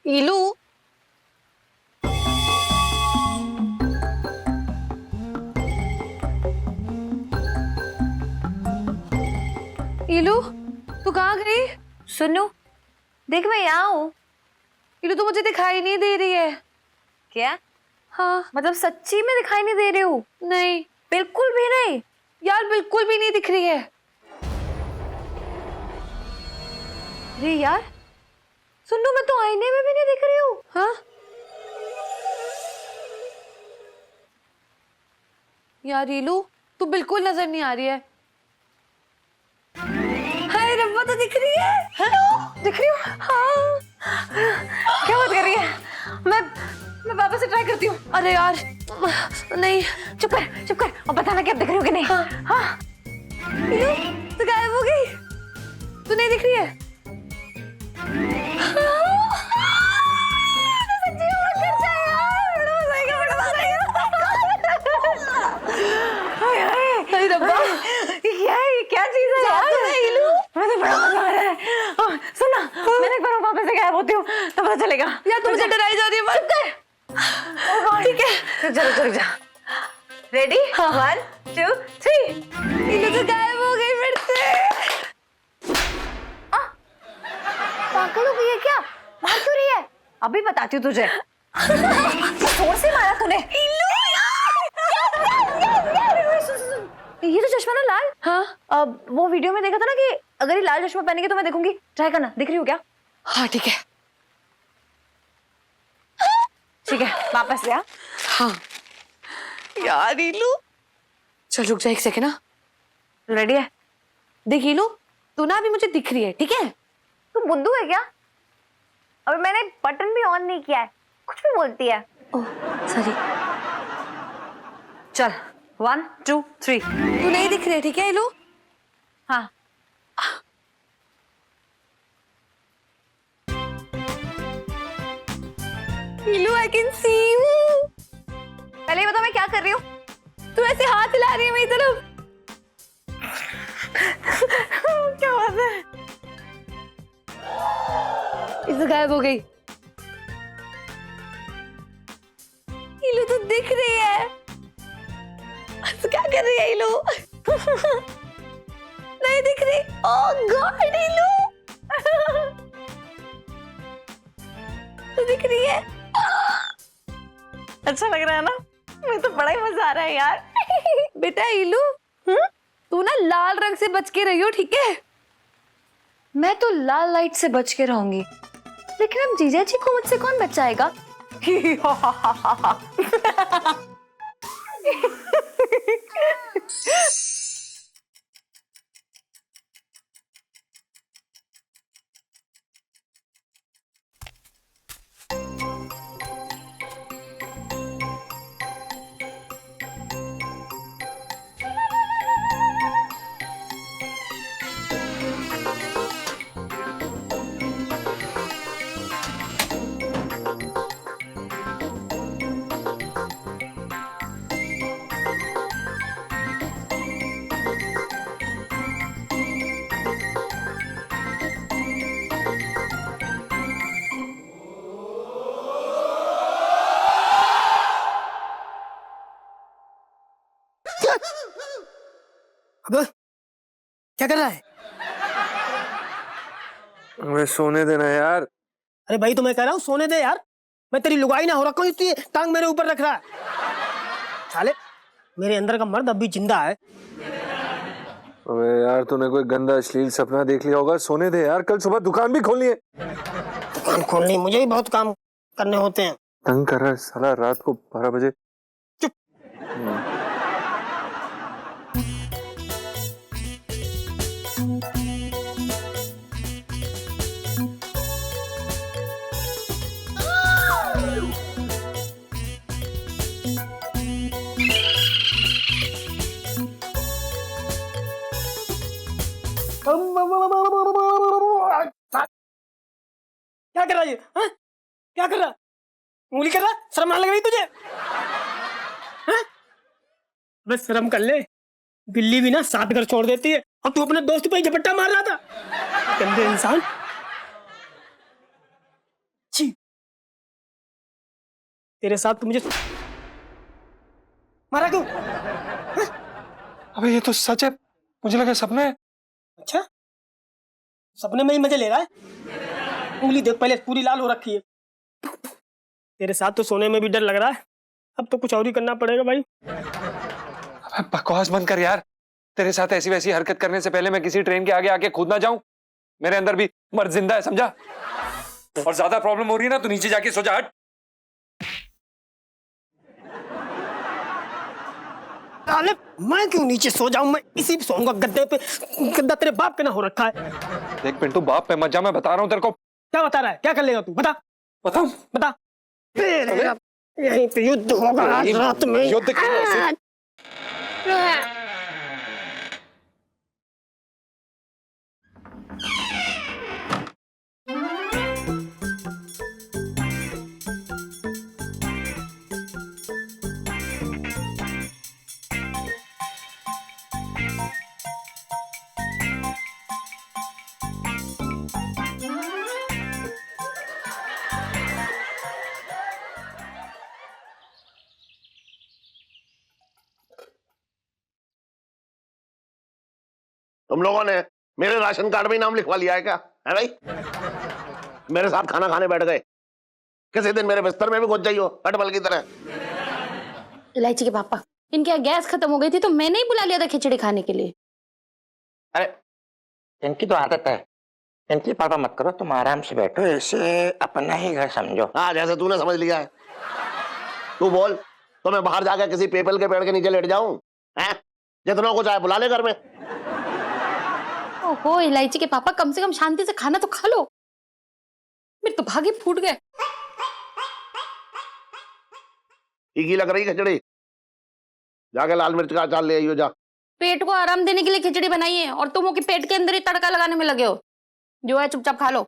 इलू, इलू तू कहाँ गई? सुनो, देख मैं यहाँ हूँ। इलू तू मुझे दिखाई नहीं दे रही है। क्या? हाँ मतलब सच्ची में दिखाई नहीं दे रही हूँ? नहीं, बिल्कुल भी नहीं यार, बिल्कुल भी नहीं दिख रही है। अरे यार सुनो, मैं तो आईने में भी नहीं दिख रही हूँ। हाँ यार रीलू, तू बिल्कुल नजर नहीं आ रही है। हाय रब्बा, तो दिख रही है। हेलो, दिख रही हूँ। हाँ क्या बात कर रही है? मैं वापस से ट्राई करती हूँ। अरे यार नहीं, चुप कर और बताना कि अब दिख रही हो कि नहीं। हाँ तू गायब हो गई, तू नहीं दिख रही है। क्या चीज है यार? मुझे बड़ा मजा आ रहा है। सुना, मैंने एक बार वापस से गायब होती हूँ तो पता चलेगा। यार तू मुझे डराई जा रही है। चुप कर। ठीक है, रुक जा। रेडी? 1 2 3। इन्हें तो गायब हो गई फिर से। पागल हो गई है क्या? मार क्यों रही है? अभी बताती हूँ तुझे। जोर से मारा तूने। ये तो चश्मा ना लाल। हाँ अब वो वीडियो में देखा था ना कि अगर ये लाल चश्मा पहनेगी तो मैं देखूंगी। ट्राई करना, दिख रही हो क्या? हाँ ठीक है। ठीक है, वापस ले। हाँ यार इलू, चल रुक जा एक सेकंड ना। रेडी है? देख इलू, तू ना अभी मुझे दिख रही है, ठीक है? तू बुद्धू है क्या? अबे मैंने बटन भी ऑन नहीं किया है, कुछ भी बोलती है। Oh sorry. चल 1 2 3। तू नहीं दिख रही है, ठीक है इलू? हाँ इलू, आई कैन सी यू। पहले बता मैं क्या कर रही हूँ? तू ऐसे हाथ हिला रही है मेरी तरफ। क्या बात है? इसे गायब हो गई। इलू तो दिख रही है। तो क्या कर रही है इलू? नहीं दिख रही। ओह गॉड इलू। तो दिख रही है। अच्छा लग रहा है ना? मुझे तो बड़ा ही मजा आ रहा है यार। बेटा इलू, तू ना लाल रंग से बच के रही हो, ठीक है? मैं तो लाल लाइट से बच के रहूंगी, लेकिन अब जीजा जी को मुझसे कौन बचाएगा? अब क्या कर रहा है? मैं सोने देना यार। अरे भाई तो मैं कह रहा हूँ सोने दे यार। मैं तेरी लुगाई ना हो रखा हूँ, तू टांग मेरे ऊपर रख रहा है। साले मेरे अंदर का मर्द अब भी जिंदा है। अबे यार तूने कोई गंदा अश्लील सपना देख लिया होगा, सोने दे यार, कल सुबह दुकान भी खोलनी है। दुकान खोलनी, मुझे भी बहुत काम करने होते हैं। तंग कर रहा है साला रात को 12 बजे। चुप। क्या कर रहा है ये? हाँ? क्या कर रहा? उंगली कर रहा? शर्म ना लग रही तुझे? हाँ? बस शर्म कर ले। बिल्ली भी ना 7 घर छोड़ देती है, और तू अपने दोस्त पे ही झपट्टा मार रहा था। गंदे इंसान। छी। तेरे साथ तो मुझे मारा क्यों? हाँ? अबे ये तो सच है, मुझे लगा सपना है। अच्छा, सपने में ही मजे ले रहा है? उंगली देख पहले, पूरी लाल हो रखी है। तेरे साथ तो सोने में भी डर लग रहा है, अब तो कुछ और ही करना पड़ेगा भाई। अबे बकवास बंद कर यार। तेरे साथ ऐसी वैसी हरकत करने से पहले मैं किसी ट्रेन के आगे आके कूद ना जाऊं। मेरे अंदर भी मर्द जिंदा है, समझा? और ज्यादा प्रॉब्लम हो रही है ना तो नीचे जाके सो जा। हट। साले मैं क्यों नीचे सो जाऊं? मैं इसी पे सोऊंगा गद्दे पे। गद्दा तेरे बाप के ना हो रखा है। देख पिंटू, बाप पे मत जा, मैं बता रहा हूं तेरे को। क्या बता रहा है? क्या कर लेगा तू? बता बताऊं? बता। यहीं पे युद्ध होगा आज रात में। युद्ध क्यों? तुम लोगों ने मेरे राशन कार्ड में नाम लिखवा लिया है क्या? है भाई? मेरे साथ खाना खाने बैठ गए, किसी दिन मेरे बिस्तर में भी घुस जाइयो अटबल की तरह। इलायची के पापा, इनके यहाँ गैस खत्म हो गई थी तो मैंने ही बुला लिया था खिचड़ी खाने के लिए। अरे इनकी तो आदत है, इनकी पापा मत करो, तुम आराम से बैठो, इसे अपना ही घर समझो। हाँ, जैसे तूने समझ लिया है। तू बोल, तो मैं बाहर जाकर किसी पीपल के पेड़ के नीचे लेट जाऊं? हैं? जितना को चाहे बुला ले घर में। ओहो इलायची के पापा, कम से कम शांति से खाना तो खा लो। मेरे तो भागे फूट गए। तीखी लग रही खिचड़ी, जाके लाल मिर्च का अचार ले आइयो जा। पेट को आराम देने के लिए खिचड़ी बनाई है और तुम वो कि पेट के अंदर ही तड़का लगाने में लगे हो। जो है चुपचाप खा लो।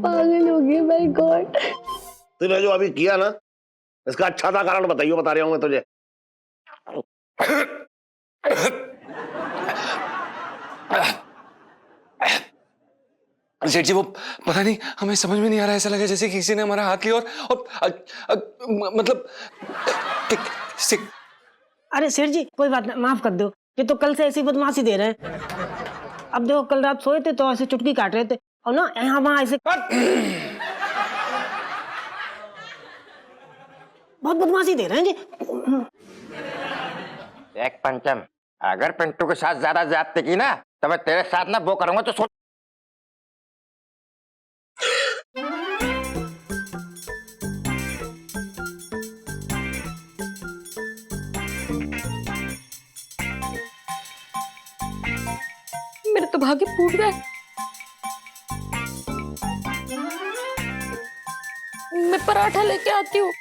पागल हो गए, माय गॉड। तूने जो अभी किया ना, इसका अच्छा था कारण बताइयो, बता रहा हूं मैं तुझे। सेठ जी, वो पता नहीं, हमें समझ में नहीं आ रहा, ऐसा लगा जैसे किसी ने हमारा हाथ लिया और मतलब अरे सेठ जी कोई बात नहीं, माफ कर दो। ये तो कल से ऐसी बदमाशी दे रहे हैं। अब देखो कल रात सोए थे तो ऐसे चुटकी काट रहे थे और ना यहाँ वहां ऐसे बहुत बदमाशी दे रहे हैं जी। देख पंचम, अगर पिंटू के साथ ज्यादा ज्यादती की ना तो मैं तेरे साथ ना वो करूंगा तो सोच। मेरे तो भाग्य फूट गए। मैं पराठा लेके आती हूँ।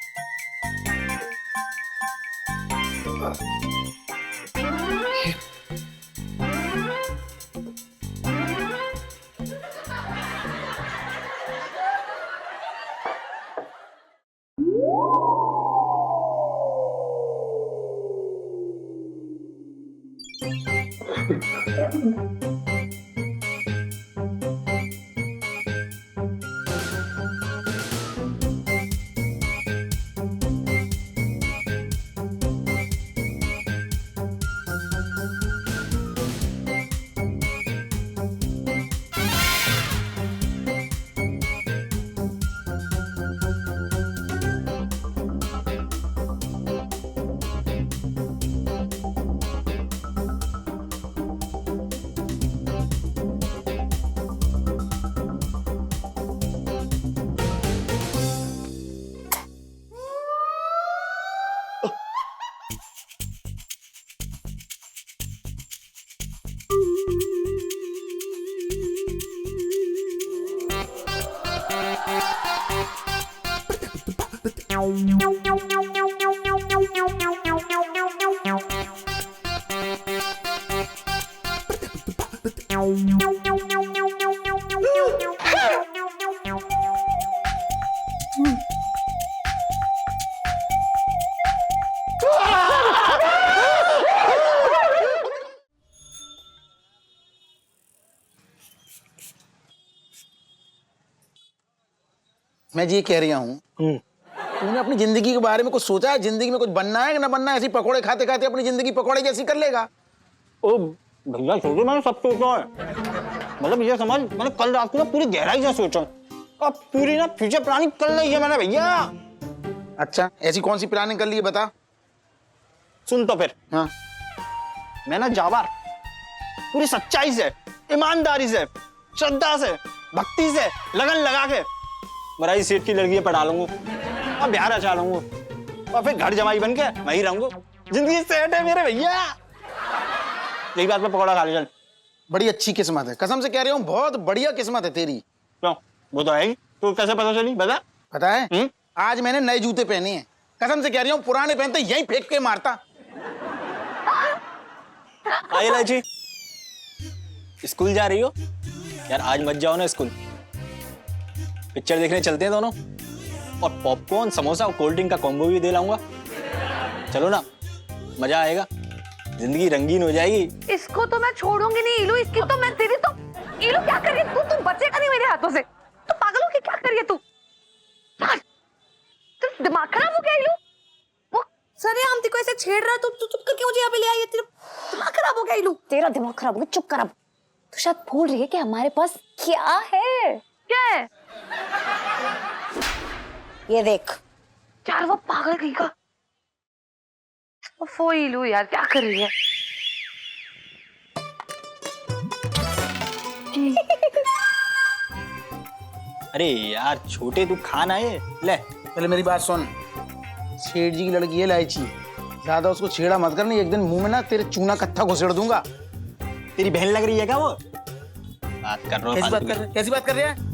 मैं ये कह रहा हूँ, तूने अपनी जिंदगी के बारे में कुछ सोचा है? जिंदगी में कुछ बनना है कि ना बनना है? ऐसी पकोड़े खाते खाते अपनी जिंदगी पकोड़े जैसी कर लेगा? ओ भैया सोचो, मैंने सब सोचा है। मतलब ये समझ, मैंने कल रात को ना पूरी गहराई से सोचा और पूरी ना फ्यूचर प्लानिंग कर ली है मैंने भैया। अच्छा, ऐसी कौन सी प्लानिंग कर ली है, बता। सुन तो फिर। हाँ, मैं ना जाबार पूरी सच्चाई से, ईमानदारी से, श्रद्धा से, भक्ति से, लगन लगा के मराई सेठ की लड़की पढ़ा लूंगा और बिहार अच्छा लूंगा और फिर घर जमाई बन के मैं ही रहूंगा। जिंदगी सेठ है मेरे भैया। एक बात पे पकौड़ा खा ले चल। बड़ी अच्छी किस्मत है, कसम से कह रहा हूँ, बहुत बढ़िया किस्मत है तेरी। क्यों? वो तो है ही। तो कैसे पता चली बता? पता है, आज मैंने नए जूते पहने हैं, कसम से कह रही हूँ, पुराने पहनते यहीं फेंक के मारता। आई लाची, स्कूल जा रही हो यार? आज मत जाओ ना स्कूल, पिक्चर देखने चलते हैं दोनों, और पॉपकॉर्न, समोसा और कोल्ड ड्रिंक का कॉम्बो भी दे लाऊंगा। चलो ना, मजा आएगा, जिंदगी रंगीन हो जाएगी। इसको तो मैं छोड़ूंगी नहीं इलू, इसकी तो मैं तेरी तो। इलू क्या कर रही है तू? बचेगा नहीं मेरे हाथों से। तू पागल हो के क्या कर रही है तू? तेरा दिमाग खराब हो गया इलू? वो सर हम तेको ऐसे छेड़ रहा, तू चुप करके मुझे यहाँ पे ले आई है। तेरा दिमाग खराब हो गया इलू। तेरा दिमाग खराब हो गया, चुप कर अब। तू शायद भूल रही है कि हमारे पास क्या है। क्या है? ये देख यार, वो पागल कहीं का। वो इलू यार क्या कर रही है? अरे यार छोटे, तू खाना है ले। पहले मेरी बात सुन, सेठ जी की लड़की है इलायची, ज्यादा उसको छेड़ा मत करनी, एक दिन मुंह में ना तेरे चूना कत्था घुसेड़ दूंगा। तेरी बहन लग रही है क्या वो? बात कर रहा हूँ। कैसी बात कर रहे हैं?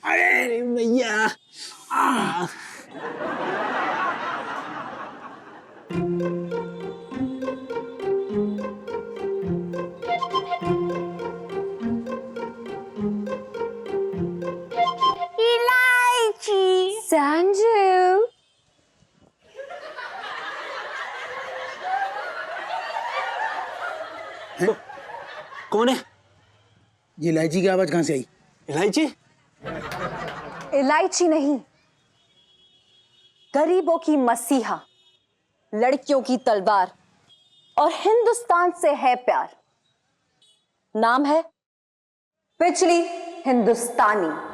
अरे भैया संजू कौन है? ये इलायची की आवाज कहाँ से आई? इलायची? इलायची नहीं, गरीबों की मसीहा, लड़कियों की तलवार और हिंदुस्तान से है प्यार। नाम है बिजली हिंदुस्तानी।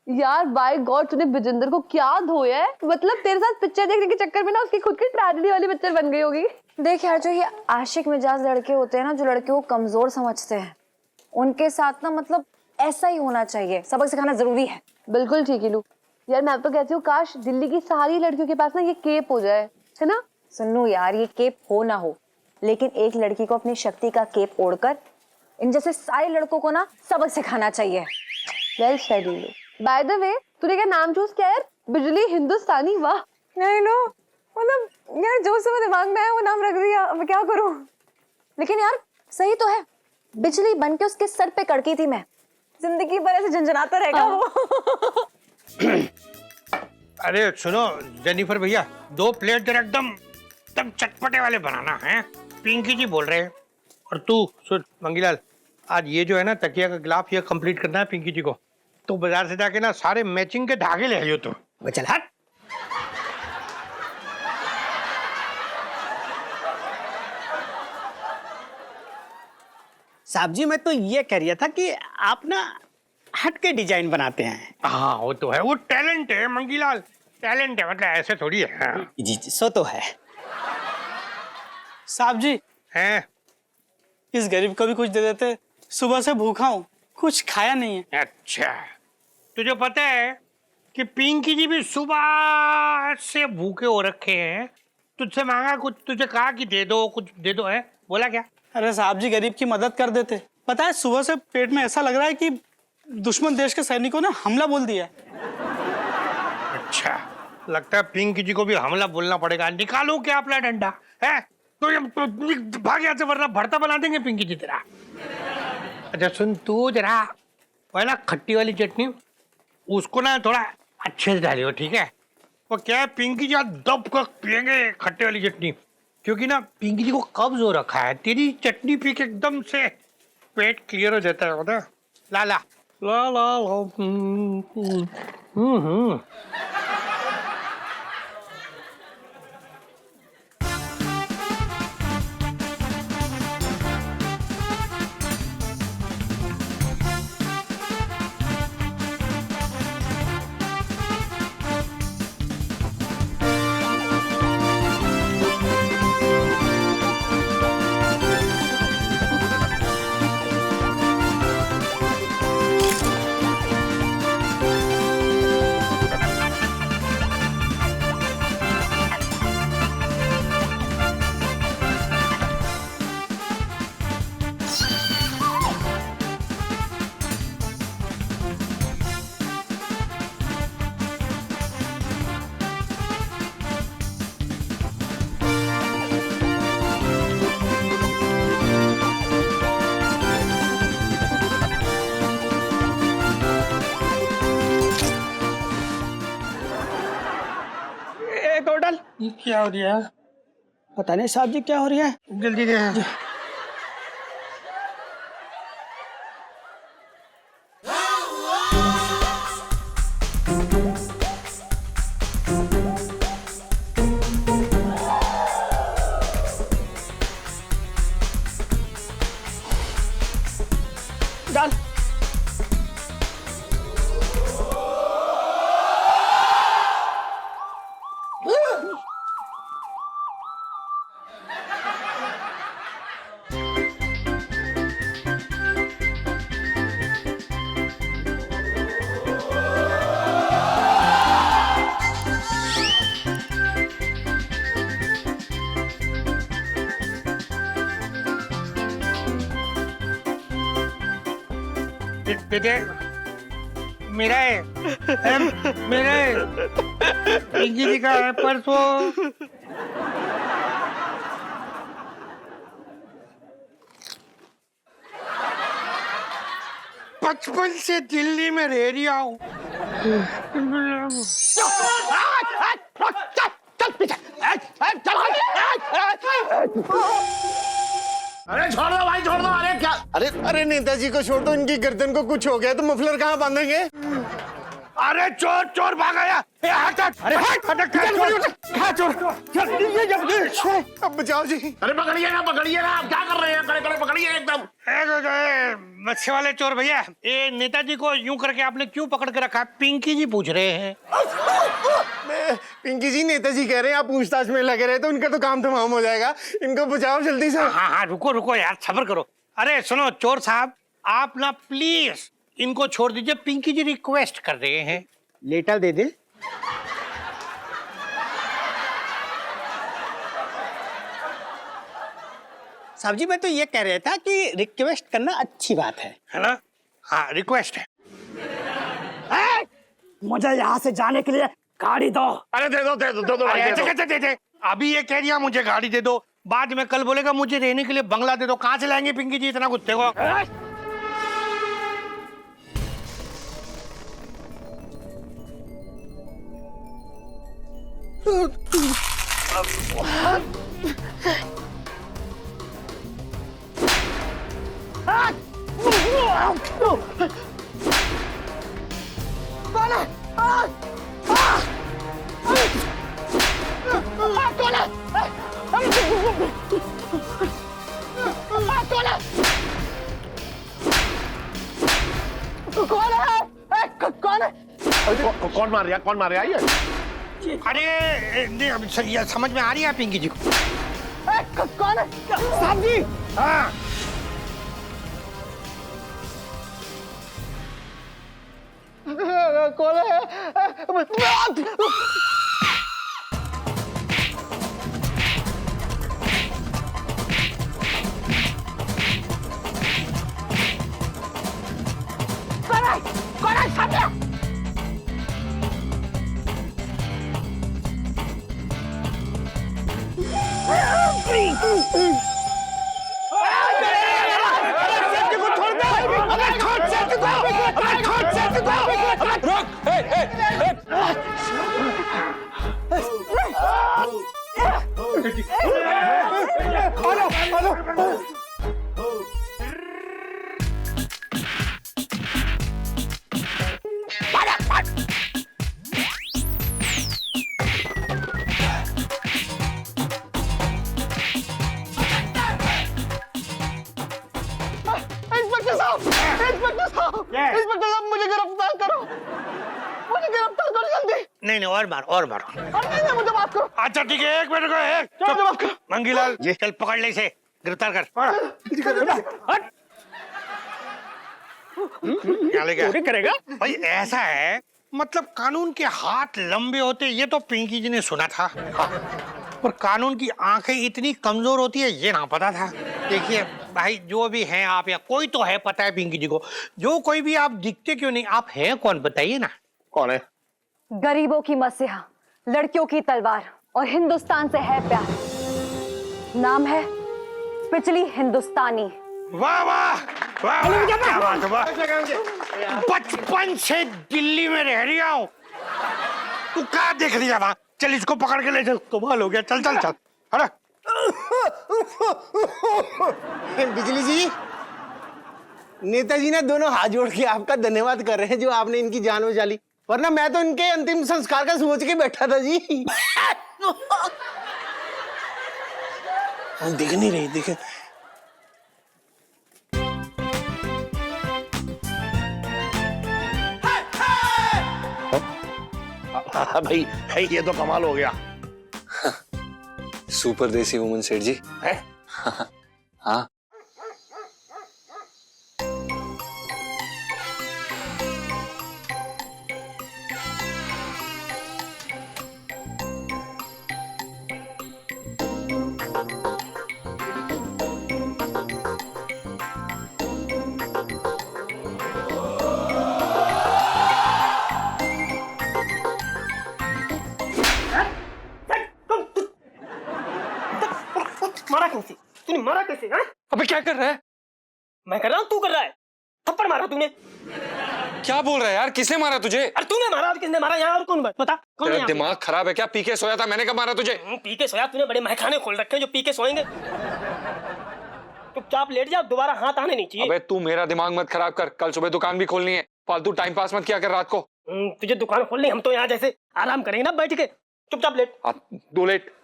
यार बाय गॉड तूने विजेंद्र को क्या धोया है? मतलब तेरे साथ पिक्चर देखने के चक्कर में ना उसकी खुद की ट्रेजेडी वाली पिक्चर बन गई होगी। देख यार, जो ये आशिक मिजाज लड़के होते हैं ना, जो लड़के को कमजोर समझते हैं, उनके साथ ना मतलब ऐसा ही होना चाहिए। सबक सिखाना जरूरी है। बिल्कुल ठीक है लू। यार मैं तो कहती हूँ काश दिल्ली की सारी लड़कियों के पास ना ये केप हो जाए, है ना? सुनो यार, ये केप हो ना हो, लेकिन एक लड़की को अपनी शक्ति का केप ओढ़कर इन जैसे सारे लड़कों को ना सबक सिखाना चाहिए। वेल सेड लू। बाय द वे, तूने क्या नाम चूज किया यार? बिजली हिंदुस्तानी। वाह। नहीं नो, मतलब यार जो से दिमाग में आया वो नाम रख दिया, अब क्या करूं? लेकिन यार सही तो है, बिजली बन के उसके सर पे कड़की थी मैं, जिंदगी भर ऐसे झंझनाता रहेगा वो। अरे सुनो जेनिफर भैया, 2 प्लेट जरा एकदम एकदम चटपटे वाले बनाना है। पिंकी जी बोल रहे हैं। और तू सुन मंगीलाल, आज ये जो है ना तकिया का गिलाफ ये कंप्लीट करना है पिंकी जी को। तो बाजार से जाके ना सारे मैचिंग के धागे ले आइयो। तो चल हट। साहब जी मैं तो ये कह रहा था कि आप ना हट के डिजाइन बनाते हैं। हाँ वो तो है, वो टैलेंट है मंगीलाल, टैलेंट है, मतलब ऐसे थोड़ी है। हाँ। जी जी सो तो है। साहब जी हैं? इस गरीब को भी कुछ दे देते, सुबह से भूखा हूँ, कुछ खाया नहीं है। अच्छा, तुझे पता है कि पिंकी जी भी सुबह से भूखे हो रखे हैं, तुझसे मांगा कुछ, तुझे कहा कि दे दो, कुछ दे दो, है बोला क्या? अरे साहब जी गरीब की मदद कर देते। पता है सुबह से पेट में ऐसा लग रहा है कि दुश्मन देश के सैनिकों ने हमला बोल दिया है। अच्छा, लगता है पिंकी जी को भी हमला बोलना पड़ेगा। निकालो क्या अपना डंडा है? तो ये भाग यहाँ से वरना भरता बना देंगे पिंकी जी तेरा। अच्छा सुन, तू जरा पहला खट्टी वाली चटनी उसको ना थोड़ा अच्छे से डालियो, ठीक है? वो क्या है, पिंकी जी आज दब कर पियेंगे खट्टे वाली चटनी, क्योंकि ना पिंकी जी को कब्ज हो रखा है। तेरी चटनी पी के एकदम से पेट क्लियर हो जाता है ना। ला ला ला ला ला एक और डाल। ये क्या हो रहा है? पता नहीं साहब जी क्या हो रही है। जल्दी दे। डाल। बेटे मेरा है मेरा है पिंकी जी का है परसों। बचपन से दिल्ली में रह रही हूँ। अरे छोड़ दो भाई, छोड़ दो। अरे क्या? अरे अरे नेताजी को छोड़ दो, इनकी गर्दन को कुछ हो गया तो मफलर कहाँ बांधेंगे? अरे चोर चोर भागा या हट हट। अरे हट हट कहाँ चोर? अब बचाओ जी। अरे पकड़िए ना, पकड़िए ना। आप क्या कर रहे हैं? कड़े कड़े पकड़िए एकदम। बच्चे वाले चोर भैया, ये नेताजी को यूं करके आपने क्यों पकड़ के रखा? पिंकी जी पूछ रहे हैं। पिंकी जी, नेताजी कह रहे हैं आप पूछताछ में लगे रहे तो उनका तो काम तमाम हो जाएगा। इनको बचाओ जल्दी से। हाँ हाँ रुको रुको यार, सब्र करो। अरे सुनो चोर साहब, आप ना प्लीज इनको छोड़ दीजिए, पिंकी जी रिक्वेस्ट कर रहे हैं। लेटर दे दे। साहब जी मैं तो ये कह रहा था कि रिक्वेस्ट करना अच्छी बात है ना? हाँ रिक्वेस्ट है। मुझे यहाँ से जाने के लिए गाड़ी दो। अरे दे दो दे दो दे दो भाई, अरे, दे दो। दे। अभी ये कह दिया मुझे गाड़ी दे दो, बाद में कल बोलेगा मुझे रहने के लिए बंगला दे दो। कहाँ से लाएंगे पिंकी जी इतना कुत्ते को? कौन मार रहा? कौन मार रहा है ये? अरे नहीं, अब ये समझ में आ रही है पिंकी जी को। कौन है साहब जी? हाँ कौन है? कौन है साहब? नहीं और मार और मार। मुझे बात करो। अच्छा ठीक है, एक मिनट को एक मंगीलाल जी, चल पकड़ ले इसे, गिरफ्तार कर। हट। क्या लेगा? चोरी करेगा? भाई ऐसा है, मतलब कानून के हाथ लंबे होते ये तो पिंकी जी ने सुना था, पर कानून की आंखें इतनी कमजोर होती है ये ना पता था। देखिए भाई, जो भी हैं आप, या कोई तो है पता है पिंकी जी को, जो कोई भी आप दिखते क्यों नहीं, आप हैं कौन बताइए ना। कौन है? गरीबों की मसीहा, लड़कियों की तलवार और हिंदुस्तान से है प्यार। नाम है पिछली हिंदुस्तानी। वाह वाह वाह, क्या बात है, वाह। बचपन से दिल्ली में रह रही हूँ, तू क्या देख रही है वहां? चल इसको पकड़ के ले चल, कमाल हो गया, चल चल चल। अरे बिजली जी, नेताजी ने दोनों हाथ जोड़ के आपका धन्यवाद कर रहे हैं जो आपने इनकी जान बचा ली, वरना मैं तो इनके अंतिम संस्कार का सोच के बैठा था जी। दिख नहीं रही, दिख। भाई ये तो कमाल हो गया। सुपर देसी वुमन सेठ जी है? हाँ। मारा कैसे? तूने मारा कैसे? हाँ? अबे क्या कर रहा है? मैं कर रहा हूँ, तू कर रहा है। थप्पड़ मारा तूने। क्या बोल रहा है यार? किसने मारा तुझे? अरे तूने मारा, और किसने मारा? यहाँ और कौन बता? कौन तेरा दिमाग खराब है क्या? पी के सोया था, मैंने कब मारा तुझे? पी के सोया? तूने बड़े महखाने खोल रखे हैं जो पी के सोएंगे। चुपचाप लेट जा, दोबारा हाथ आने नहीं चाहिए। अबे तू मेरा दिमाग मत खराब कर, कल सुबह दुकान भी खोलनी है, फालतू टाइम पास मत किया कर रात को। तुझे दुकान खोलनी, हम तो यहाँ जैसे आराम करेंगे ना बैठ के। चुपचाप लेट। दो लेट।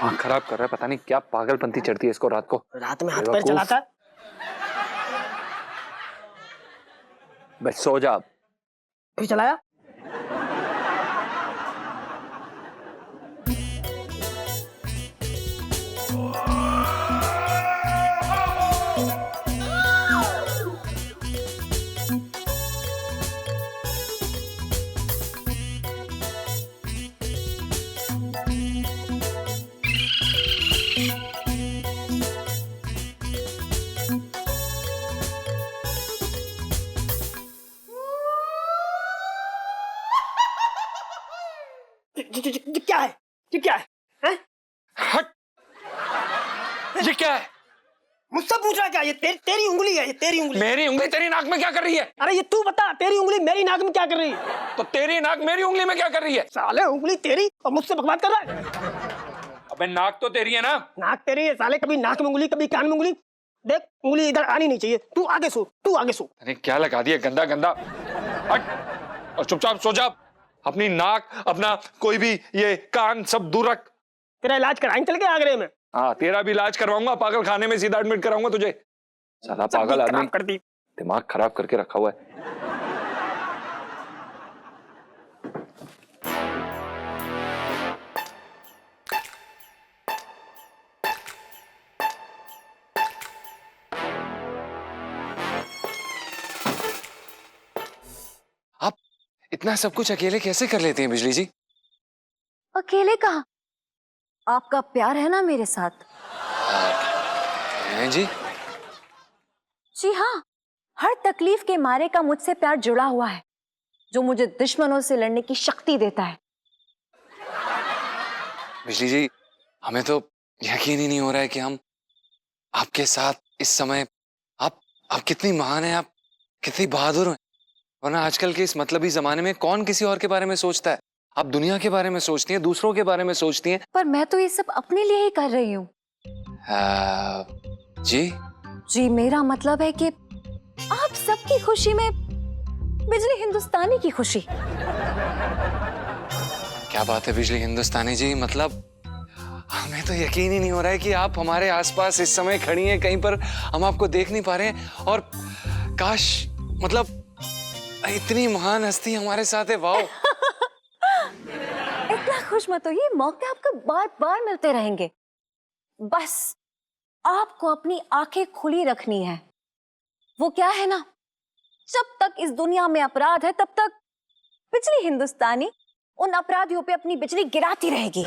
हाँ खराब कर रहा है, पता नहीं क्या पागलपंती चढ़ती है इसको रात को। रात में हाथ पैर चलाता है। बस सो जा। फिर चलाया। क्या है? ये क्या है? हैं? हट। ये क्या है? मुझसे पूछ रहा है क्या? ये तेरी उंगली है, ये तेरी उंगली। मेरी उंगली तेरी नाक में क्या कर रही है? अरे ये तू बता, तेरी उंगली मेरी नाक में क्या कर रही है? तो तेरी नाक मेरी उंगली में क्या कर रही है? साले उंगली तेरी और मुझसे बकवास कर रहा है। अबे नाक तो तेरी है ना? नाक तेरी है साले, कभी नाक में उंगली कभी कान में उंगली। देख उंगली इधर आनी नहीं चाहिए। तू आगे सो, तू आगे सो। अरे क्या लगा दिया गंदा गंदा। हट और चुपचाप सो जा। अपनी नाक, अपना कोई भी ये कान सब दूर रख। तेरा इलाज कराएंगे चल के आगरे में। हाँ तेरा भी इलाज करवाऊंगा, पागल खाने में सीधा एडमिट कराऊंगा तुझे। साला पागल आदमी, कर दी। दिमाग खराब करके रखा हुआ है। आप इतना सब कुछ अकेले कैसे कर लेते हैं बिजली जी? अकेले कहाँ? आपका प्यार है ना मेरे साथ। हैं जी? जी हाँ, हर तकलीफ के मारे का मुझसे प्यार जुड़ा हुआ है, जो मुझे दुश्मनों से लड़ने की शक्ति देता है। बिजली जी, हमें तो यकीन ही नहीं हो रहा है कि हम आपके साथ इस समय, आप कितनी महान हैं, आप कितनी बहादुर हैं। वरना आजकल के इस मतलबी जमाने में कौन किसी और के बारे में सोचता है? आप दुनिया के बारे में सोचती हैं, दूसरों के बारे में सोचती हैं। पर मैं तो ये सब अपने लिए ही कर रही हूँ। जी? जी मेरा मतलब है कि आप सबकी खुशी में बिजली हिंदुस्तानी की खुशी। क्या बात है बिजली हिंदुस्तानी जी, मतलब हमें तो यकीन ही नहीं हो रहा है कि आप हमारे आसपास इस समय खड़ी हैं कहीं पर, हम आपको देख नहीं पा रहे हैं। और काश, मतलब इतनी महान हस्ती हमारे साथ है। वाओ। खुश मत होइए, मौके आपको बार बार मिलते रहेंगे। बस आपको अपनी आंखें खुली रखनी है। वो क्या है ना, जब तक इस दुनिया में अपराध है तब तक बिजली हिंदुस्तानी उन अपराधियों पे अपनी बिजली गिराती रहेगी।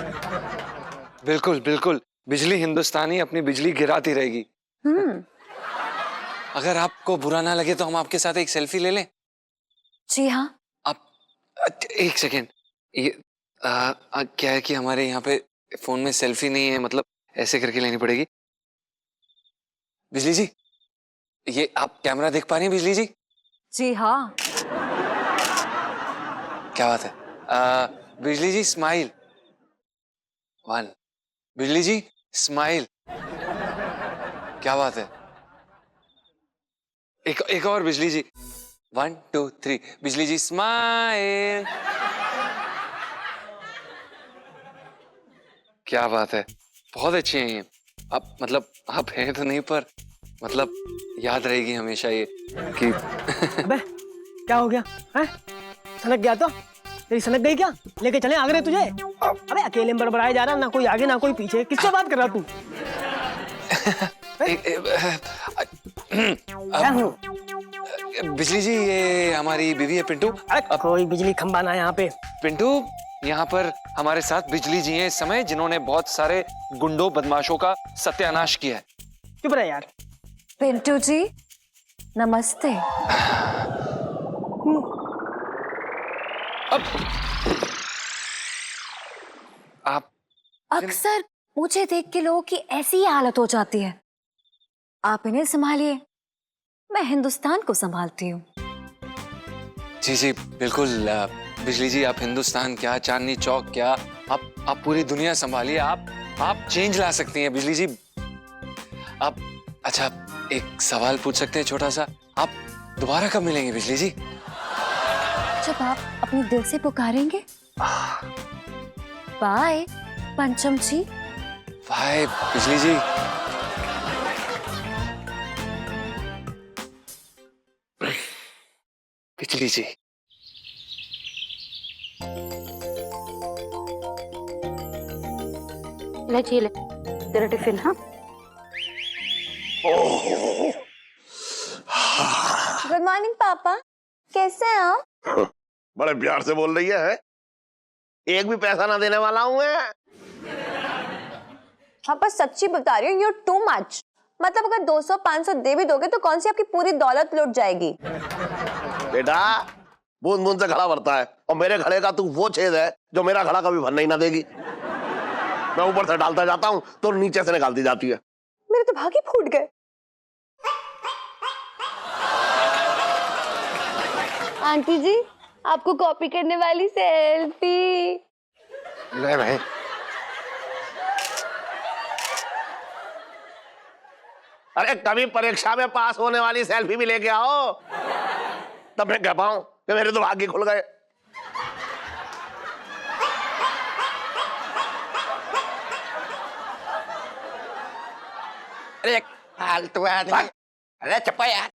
बिल्कुल बिल्कुल, बिजली हिंदुस्तानी अपनी बिजली गिराती रहेगी। अगर आपको बुरा ना लगे तो हम आपके साथ एक सेल्फी ले लें? जी हाँ। आप एक सेकेंड, ये क्या है कि हमारे यहाँ पे फोन में सेल्फी नहीं है, मतलब ऐसे करके लेनी पड़ेगी। बिजली जी, ये आप कैमरा देख पा रही हैं बिजली जी? जी हाँ। क्या बात है। बिजली जी स्माइल, 1, बिजली जी स्माइल, क्या बात है। एक और बिजली जी, 1 2 3, बिजली जी स्माइल, क्या बात है, बहुत अच्छी हैं ये। अब मतलब आप हैं तो नहीं, पर मतलब याद रहेगी हमेशा ये कि अबे क्या हो गया है? सनक गया तो तेरी सनक गई क्या? लेके चले आगरे तुझे? अबे अकेले में बड़बड़ाए जा रहा, ना कोई आगे ना कोई पीछे, किससे बात कर रहा तू? बिजली जी ये हमारी बीवी है पिंटू। अरे कोई बिजली खंबा ना यहाँ पे। पिंटू, यहाँ पर हमारे साथ बिजली जी हैं इस समय, जिन्होंने बहुत सारे गुंडों बदमाशों का सत्यानाश किया है। चुप रहे यार। पिंटू जी नमस्ते। आप अक्सर मुझे देख के लोगों की ऐसी ही हालत हो जाती है। आप इन्हें संभालिए, मैं हिंदुस्तान को संभालती हूँ। जी जी बिल्कुल, बिजली जी आप हिंदुस्तान क्या, चांदनी चौक क्या, आप पूरी दुनिया संभालिए। आप चेंज ला सकती हैं बिजली जी। आप अच्छा एक सवाल पूछ सकते हैं छोटा सा, आप दोबारा कब मिलेंगे बिजली जी? जब आप अपने दिल से पुकारेंगे। बाय पंचम जी। बाय बिजली जी। बिजली जी ले जी ले तेरा टिफिन। हाँ गुड मॉर्निंग पापा, कैसे हैं आप? बड़े प्यार से बोल रही है? एक भी पैसा ना देने वाला हूं मैं। हाँ पर सच्ची बता रही हूँ, यू टू मच। मतलब अगर 200-500 दे भी दोगे तो कौन सी आपकी पूरी दौलत लुट जाएगी? बेटा बूंद बूंद से घड़ा भरता है, और मेरे घड़े का तू वो छेद है जो मेरा घड़ा कभी भरने ही ना देगी। मैं ऊपर से डालता जाता हूँ तो नीचे से निकालती जाती है। मेरे तो भाग ही फूट गए। आंटी जी आपको कॉपी करने वाली सेल्फी। ले भाई। अरे कभी परीक्षा में पास होने वाली सेल्फी भी लेके आओ, तब मैं कह पाऊं कि मेरे तो भाग्य खुल गए। अरे फालतू आदमी, अरे चप्पा यार।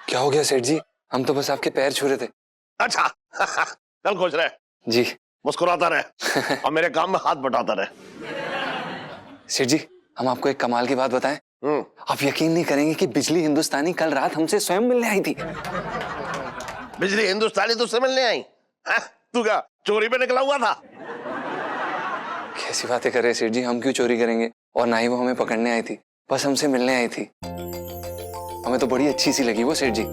क्या हो गया सेठ जी? हम तो बस आपके पैर छू रहे थे। अच्छा चल खुश रहे जी, मुस्कुराता रहे और मेरे काम में हाथ बटाता रहे। सेठ जी हम आपको एक कमाल की बात बताएं। आप यकीन नहीं करेंगे कि बिजली हिंदुस्तानी कल रात हमसे स्वयं मिलने आई थी। बिजली हिंदुस्तानी तुझसे मिलने आई? तू क्या चोरी पे निकला हुआ था? कैसी बातें कर रहे सेठ जी, हम क्यों चोरी करेंगे, और ना ही वो हमें पकड़ने आई थी, बस हमसे मिलने आई थी। हमें तो बड़ी अच्छी सी लगी वो सेठ जी।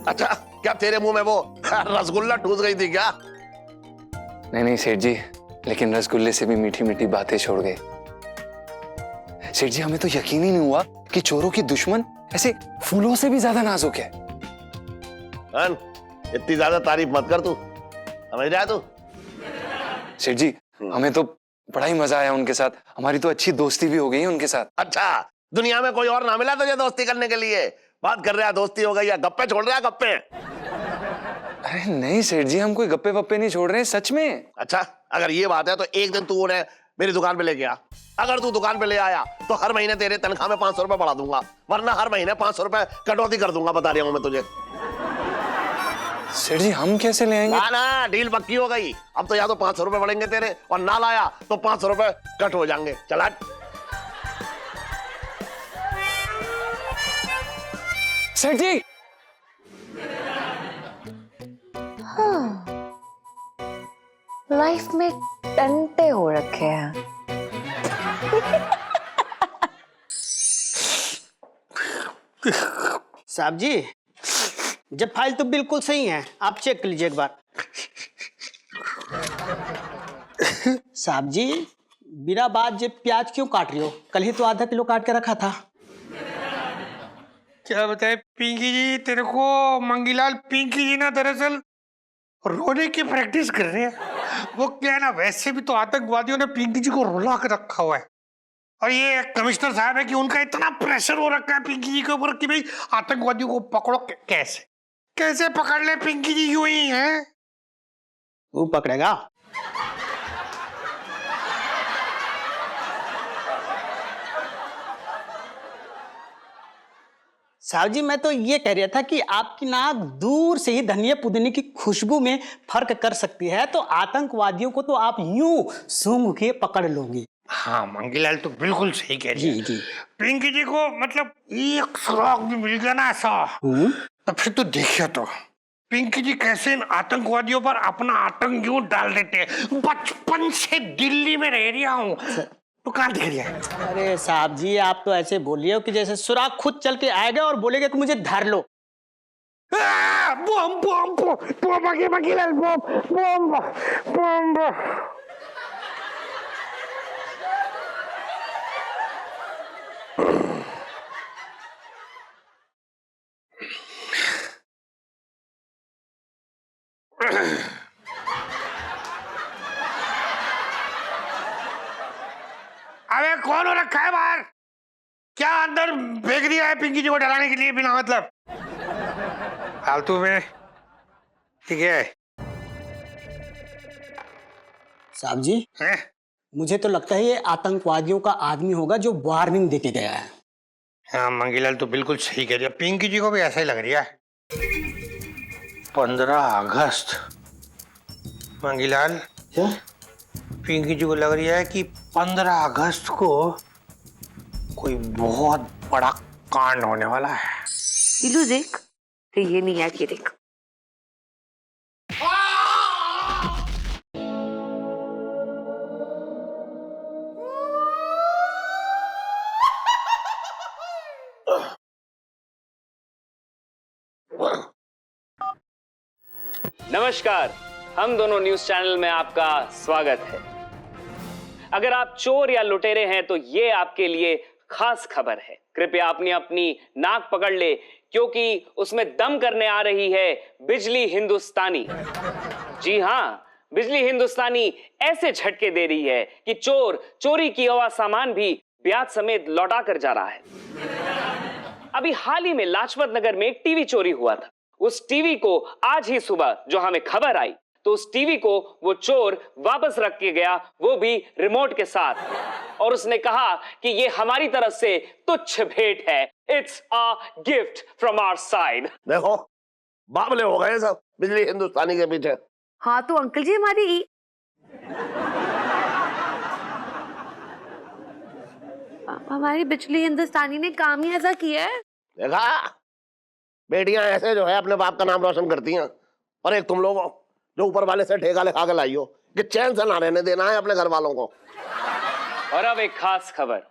अच्छा क्या तेरे मुंह में वो रसगुल्ला ठूस गई थी क्या? नहीं नहीं सेठ जी, लेकिन रसगुल्ले से भी मीठी मीठी बातें छोड़ गए। सेठ जी हमें तो यकीन ही नहीं हुआ कि चोरों की दुश्मन ऐसे फूलों से भी ज्यादा नाजुक है। इतनी ज्यादा तारीफ मत कर तू, समझ रहा है तू? सेठ जी हमें तो बड़ा ही मजा आया उनके साथ, हमारी तो अच्छी दोस्ती भी हो गई है उनके साथ। अच्छा दुनिया में कोई और ना मिला तुझे दोस्ती करने के लिए? बात कर रहा है दोस्ती हो गई या गप्पे छोड़ रहा है गप्पे? अरे नहीं सेठ जी, हम कोई गप्पे वप्पे नहीं छोड़ रहे हैं, सच में। अच्छा अगर ये बात है तो एक दिन तू उन्हें मेरी दुकान पे लेके आ। अगर तू दुकान पे ले आया तो हर महीने तेरे तनख्वाह में 500 रुपए बढ़ा दूंगा, वरना हर महीने 500 रुपए कटौती कर दूंगा, बता रहा हूं मैं तुझे। सेठ जी हम कैसे ले आएंगे? ना डील पक्की हो गई। अब तो या तो 500 रुपए बढ़ेंगे तेरे, और ना लाया तो 500 रुपए कट हो जाएंगे। चला। सेठ जी लाइफ में टंटे हो रखे हैं। साहब जी, जब फाइल तो बिल्कुल सही है, आप चेक कर लीजिए एक बार। साहब जी, बिना बात जे प्याज क्यों काट रही हो? कल ही तो आधा किलो काट के रखा था। क्या बताए पिंकी जी तेरे को? मंगीलाल पिंकी जी ना दरअसल रोने की प्रैक्टिस कर रहे हैं। वो क्या है ना, वैसे भी तो आतंकवादियों ने पिंकी जी को रुला के रखा हुआ है, और ये कमिश्नर साहब है कि उनका इतना प्रेशर हो रखा है पिंकी जी के ऊपर कि भाई आतंकवादियों को पकड़ो। कैसे कैसे पकड़ ले पिंकी जी? यूं ही है, वो पकड़ेगा। साहब जी, मैं तो ये कह रहा था कि आपकी नाक दूर से ही धनिया पुदीने की खुशबू में फर्क कर सकती है, तो आतंकवादियों को तो आप यूं सूंघ के पकड़ लोगे। हाँ मंगीलाल तो बिल्कुल सही कह रही है। जी। पिंकी जी को मतलब एक सुराग भी मिल गया ना ऐसा, तो फिर तो देखिए तो पिंकी जी कैसे इन आतंकवादियों पर अपना आतंक यूं डाल देते हैं। बचपन से दिल्ली में रह रहा हूँ, तो कहाँ दिख रही है? अरे साहब जी, आप तो ऐसे बोलिए कि जैसे सुराग खुद चल के आएगा और बोलेगा कि मुझे धर लो। बम बम बम मंगीलाल बम बम बम। अबे कौन हो रखा है बाहर? क्या अंदर फेंक दिया है पिंकी जी को डराने के लिए बिना मतलब? फालतू में। ठीक है साहब जी, है? मुझे तो लगता है ये आतंकवादियों का आदमी होगा जो वार्निंग देके गया है। हाँ मंगीलाल तो बिल्कुल सही कह रही है, पिंकी जी को भी ऐसा ही लग रहा है। 15 अगस्त मंगीलाल, क्या पिंकी जी को लग रही है कि 15 अगस्त को कोई बहुत बड़ा कांड होने वाला है। इलू देख, तो ये नहीं है कि देख। नमस्कार, हम दोनों न्यूज चैनल में आपका स्वागत है। अगर आप चोर या लुटेरे हैं तो ये आपके लिए खास खबर है। कृपया अपनी नाक पकड़ ले, क्योंकि उसमें दम करने आ रही है बिजली हिंदुस्तानी। जी हां, बिजली हिंदुस्तानी ऐसे झटके दे रही है कि चोर चोरी किया हुआ सामान भी ब्याज समेत लौटा कर जा रहा है। अभी हाल ही में लाजपत नगर में एक टीवी चोरी हुआ था। उस टीवी को आज ही सुबह जो हमें खबर आई, तो उस टीवी को वो चोर वापस रख के गया, वो भी रिमोट के साथ, और उसने कहा कि ये हमारी तरफ से तुच्छ भेंट है। It's a gift from our side. देखो बाबले हो गए सब बिजली हिंदुस्तानी के पीछे। हाँ तो अंकल जी, हमारी बिजली हिंदुस्तानी ने काम ही ऐसा किया है। देखा, बेटियां ऐसे जो है अपने बाप का नाम रोशन करती हैं, और एक तुम लोग जो ऊपर वाले से ठेका लिखा के लाई हो कि चैन से ना रहने देना है अपने घर वालों को। और अब एक खास खबर,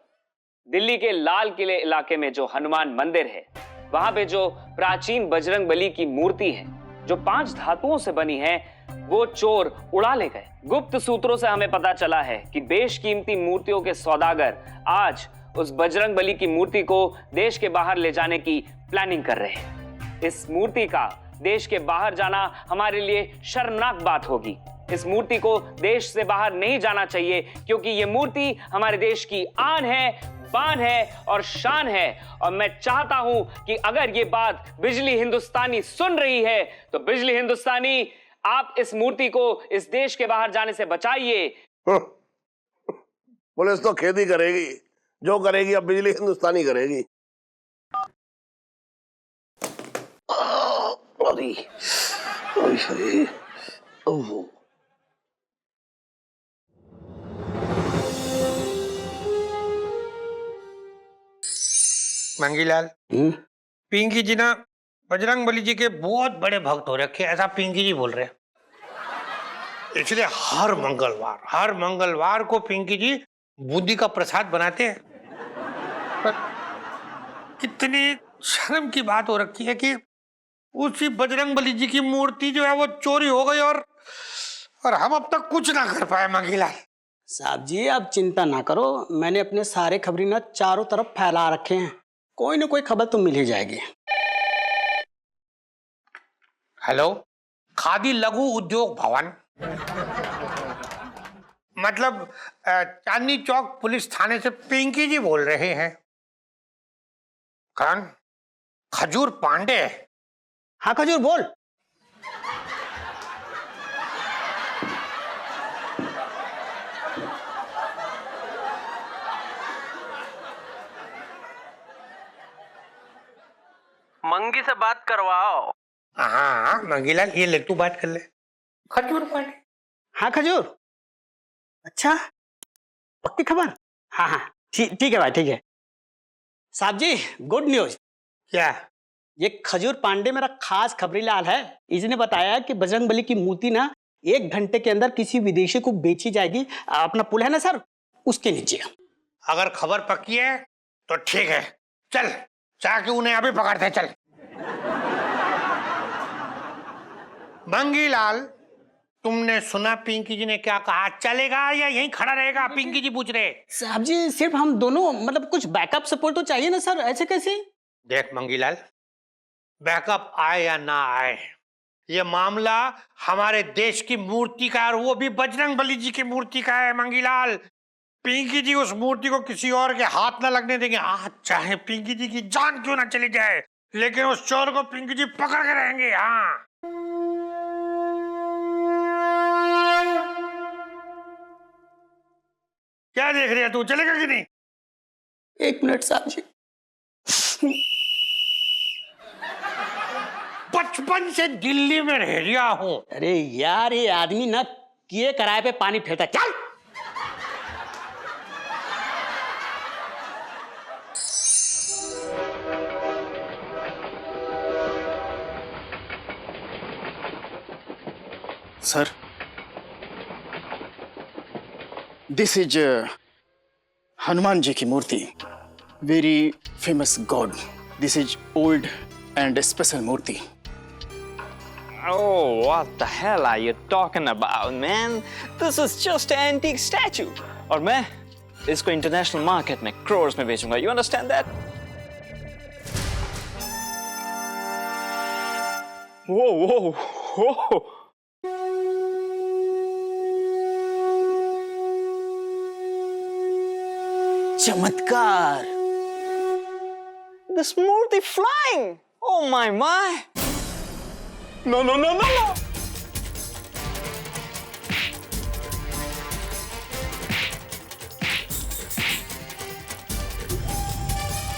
दिल्ली के लाल किले इलाके में जो हनुमान मंदिर है, वहां पे जो प्राचीन बजरंग बली की मूर्ति है जो 5 धातुओं से बनी है, वो चोर उड़ा ले गए। गुप्त सूत्रों से हमें पता चला है कि बेशकीमती मूर्तियों के सौदागर आज उस बजरंग बली की मूर्ति को देश के बाहर ले जाने की प्लानिंग कर रहे हैं। इस मूर्ति का देश के बाहर जाना हमारे लिए शर्मनाक बात होगी। इस मूर्ति को देश से बाहर नहीं जाना चाहिए, क्योंकि ये मूर्ति हमारे देश की आन है, बान है और शान है। और मैं चाहता हूं कि अगर ये बात बिजली हिंदुस्तानी सुन रही है, तो बिजली हिंदुस्तानी आप इस मूर्ति को इस देश के बाहर जाने से बचाइए। पुलिस तो खेती करेगी, जो करेगी अब बिजली हिंदुस्तानी करेगी। अरे, अरे, ओह। मंगीलाल, पिंकी जी ना बजरंग बली जी के बहुत बड़े भक्त हो रखे, ऐसा पिंकी जी बोल रहे हैं। इसलिए हर मंगलवार को पिंकी जी बूंदी का प्रसाद बनाते हैं। पर कितनी शर्म की बात हो रखी है कि उसी बजरंग बली जी की मूर्ति जो है वो चोरी हो गई और हम अब तक कुछ ना कर पाए। मंगीलाल साहब जी आप चिंता ना करो, मैंने अपने सारे खबरी ना चारों तरफ फैला रखे हैं, कोई ना कोई खबर तो मिल ही जाएगी। हेलो, खादी लघु उद्योग भवन, मतलब चांदनी चौक पुलिस थाने से पिंकी जी बोल रहे हैं। कौन? खजूर पांडे? हाँ खजूर बोल। मंगी से बात करवाओ। हाँ मंगीलाल, ये ले तू बात कर ले। खजूर पांडे? हाँ खजूर, अच्छा पक्की खबर? हाँ हाँ ठीक है भाई, ठीक है। साहब जी गुड न्यूज। क्या? ये खजूर पांडे मेरा खास खबरी लाल है, इसने बताया कि बजरंग बली की मूर्ति ना 1 घंटे के अंदर किसी विदेशी को बेची जाएगी, अपना पुल है ना सर उसके नीचे। अगर खबर पक्की है तो ठीक है, चल जाके उन्हें अभी पकड़ते चल। मंगीलाल, तुमने सुना पिंकी जी ने क्या कहा? चलेगा या यहीं खड़ा रहेगा? पिंकी जी पूछ रहे। साहब जी सिर्फ हम दोनों, मतलब कुछ बैकअप सपोर्ट तो चाहिए ना सर, ऐसे कैसे? देख मंगीलाल, बैकअप आए या ना आए, ये मामला हमारे देश की मूर्ति का है और वो भी बजरंग बली जी की मूर्ति का है। मंगीलाल, पिंकी जी उस मूर्ति को किसी और के हाथ ना लगने देंगे। आज चाहे पिंकी जी की जान क्यों ना चली जाए, लेकिन उस चोर को पिंकी जी पकड़ के रहेंगे। हाँ क्या देख रही है तू, चलेगा कि नहीं? 1 मिनट साहब जी। 55 से दिल्ली में रह रहा हूं। अरे यार ये आदमी ना किए किराए पे पानी फेरता, चल। Sir this is Hanuman ji की मूर्ति, very famous god. This is old and special murti. Oh, what the hell are you talking about, man? This is just an antique statue. और मैं इसको इंटरनेशनल मार्केट में crores में बेचूंगा. You understand that? Whoa, whoa, whoa! चमत्कार। This Murthy flying! Oh my my! No, no, no, no, no!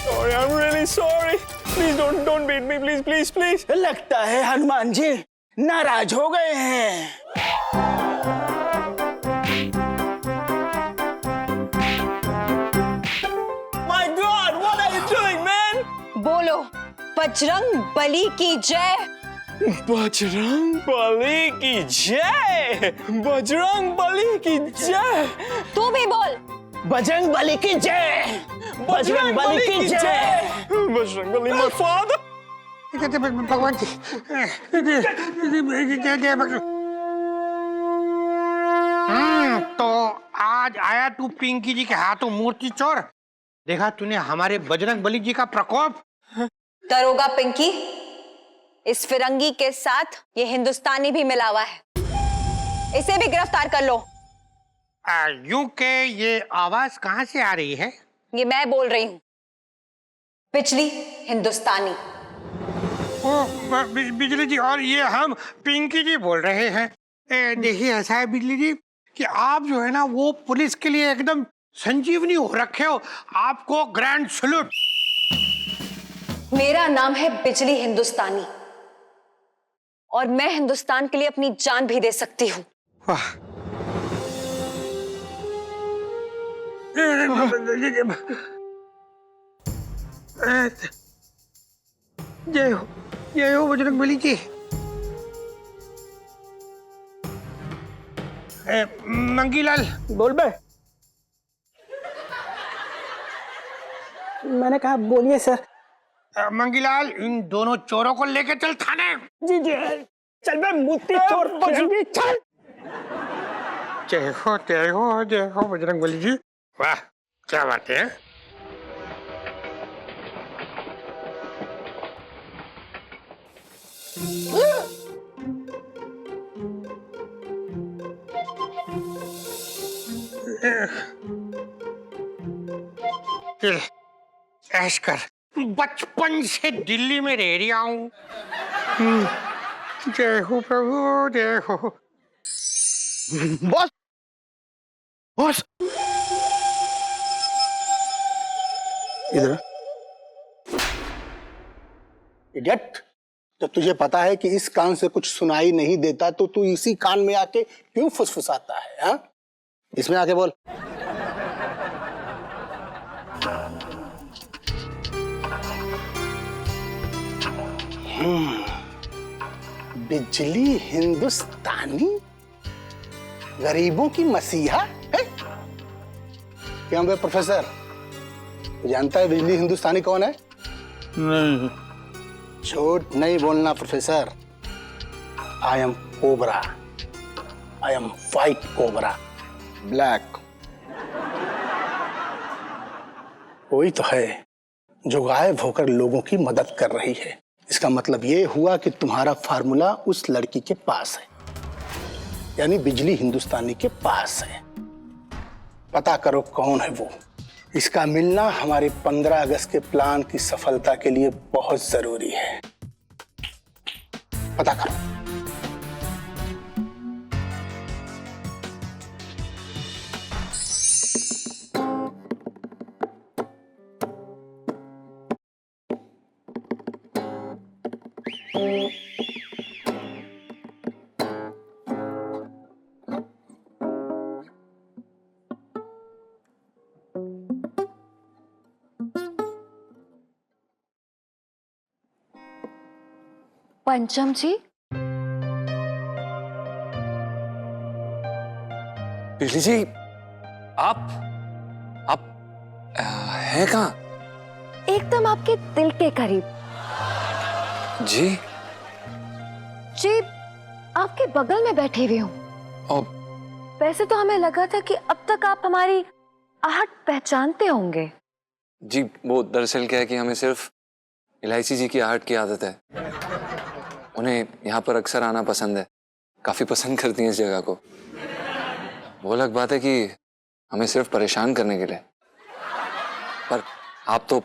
Sorry, I'm really sorry. Please don't beat me, please, please, please. लगता है हनुमान जी नाराज हो गए हैं। My God, what are you doing, man? बोलो बजरंग बली की जय। बजरंग बली की जय! बजरंग बली की जय! तू भी बोल बजरंग बली की जय, बजरंग बली की जय। Bajrang Bali, my father! भगवान जी, तो आज आया तू पिंकी जी के हाथों मूर्ति चोर। देखा तूने हमारे बजरंग बली जी का प्रकोप। दरोगा पिंकी, इस फिरंगी के साथ ये हिंदुस्तानी भी मिला हुआ है, इसे भी गिरफ्तार कर लो। यूं के ये आवाज कहाँ से आ रही है? ये मैं बोल रही हूँ, बिजली हिंदुस्तानी। बिजली जी, और ये हम पिंकी जी बोल रहे हैं। देखिए ऐसा है बिजली जी कि आप जो है ना वो पुलिस के लिए एकदम संजीवनी हो रखे हो, आपको ग्रैंड सैल्यूट। मेरा नाम है बिजली हिंदुस्तानी और मैं हिंदुस्तान के लिए अपनी जान भी दे सकती हूँ। वाह, जय हो बजरंगबली जी। मंगीलाल बोल बे। मैंने कहा बोलिए सर। मंगीलाल, इन दोनों चोरों को लेके चल थाने। जी जी, चल बे मुत्ती चोर बजरंगी, चल। जय हो बजरंगबली जी। वाह, क्या बात है। ऐश कर, बचपन से दिल्ली में रह रहा हूँ। जय हो प्रभु, जय हो। बॉस, बॉस, इधर। इडियट, जब तुझे पता है कि इस कान से कुछ सुनाई नहीं देता तो तू इसी कान में आके क्यों फुसफुसाता है? हाँ, इसमें आके बोल। बिजली हिंदुस्तानी, गरीबों की मसीहा है? क्या बे प्रोफेसर, तू जानता है बिजली हिंदुस्तानी कौन है? नहीं। झूठ नहीं बोलना professor. I am cobra, I am white cobra, black. वही तो है जो गायब होकर लोगों की मदद कर रही है। इसका मतलब ये हुआ कि तुम्हारा फार्मूला उस लड़की के पास है, यानी बिजली हिंदुस्तानी के पास है। पता करो कौन है वो। इसका मिलना हमारे 15 अगस्त के प्लान की सफलता के लिए बहुत जरूरी है। पता करो। पंचम जी, बिजली जी, आप हैं कहाँ? एकदम आपके दिल के करीब। जी आपके बगल में बैठी हुई हूँ। वैसे तो हमें लगा था कि अब तक आप हमारी आहट पहचानते होंगे। जी, वो दरअसल क्या है कि हमें सिर्फ इलायची जी की आहट की आदत है। उन्हें यहाँ पर अक्सर आना पसंद है, काफी पसंद करती हैं इस जगह को। वो अलग बात है कि हमें सिर्फ परेशान करने के लिए, पर आप तो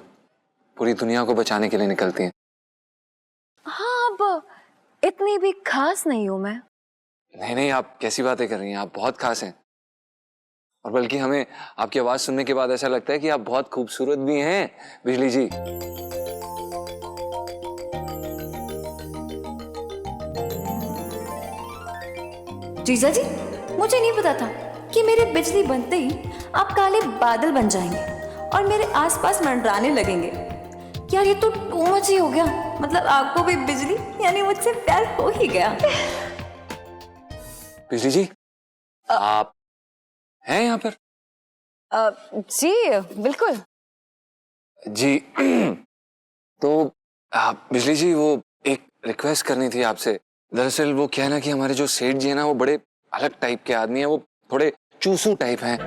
पूरी दुनिया को बचाने के लिए निकलती हैं। हाँ, अब इतनी भी खास नहीं हूं मैं। नहीं, आप कैसी बातें कर रही हैं, आप बहुत खास हैं। और बल्कि हमें आपकी आवाज सुनने के बाद ऐसा लगता है कि आप बहुत खूबसूरत भी हैं बिजली जी। जीजा जी, मुझे नहीं पता था कि मेरे बिजली बनते ही आप काले बादल बन जाएंगे और मेरे आसपास मंडराने लगेंगे। यार, ये तो टू मच ही हो गया। मतलब आपको भी बिजली यानी मुझसे प्यार हो ही गया। बिजली जी, आप हैं यहाँ पर? जी बिल्कुल। जी तो बिजली जी, वो एक रिक्वेस्ट करनी थी आपसे। दरअसल वो क्या है ना कि हमारे जो सेठ जी है ना, वो बड़े अलग टाइप के आदमी हैं। वो थोड़े चूसू टाइप हैं।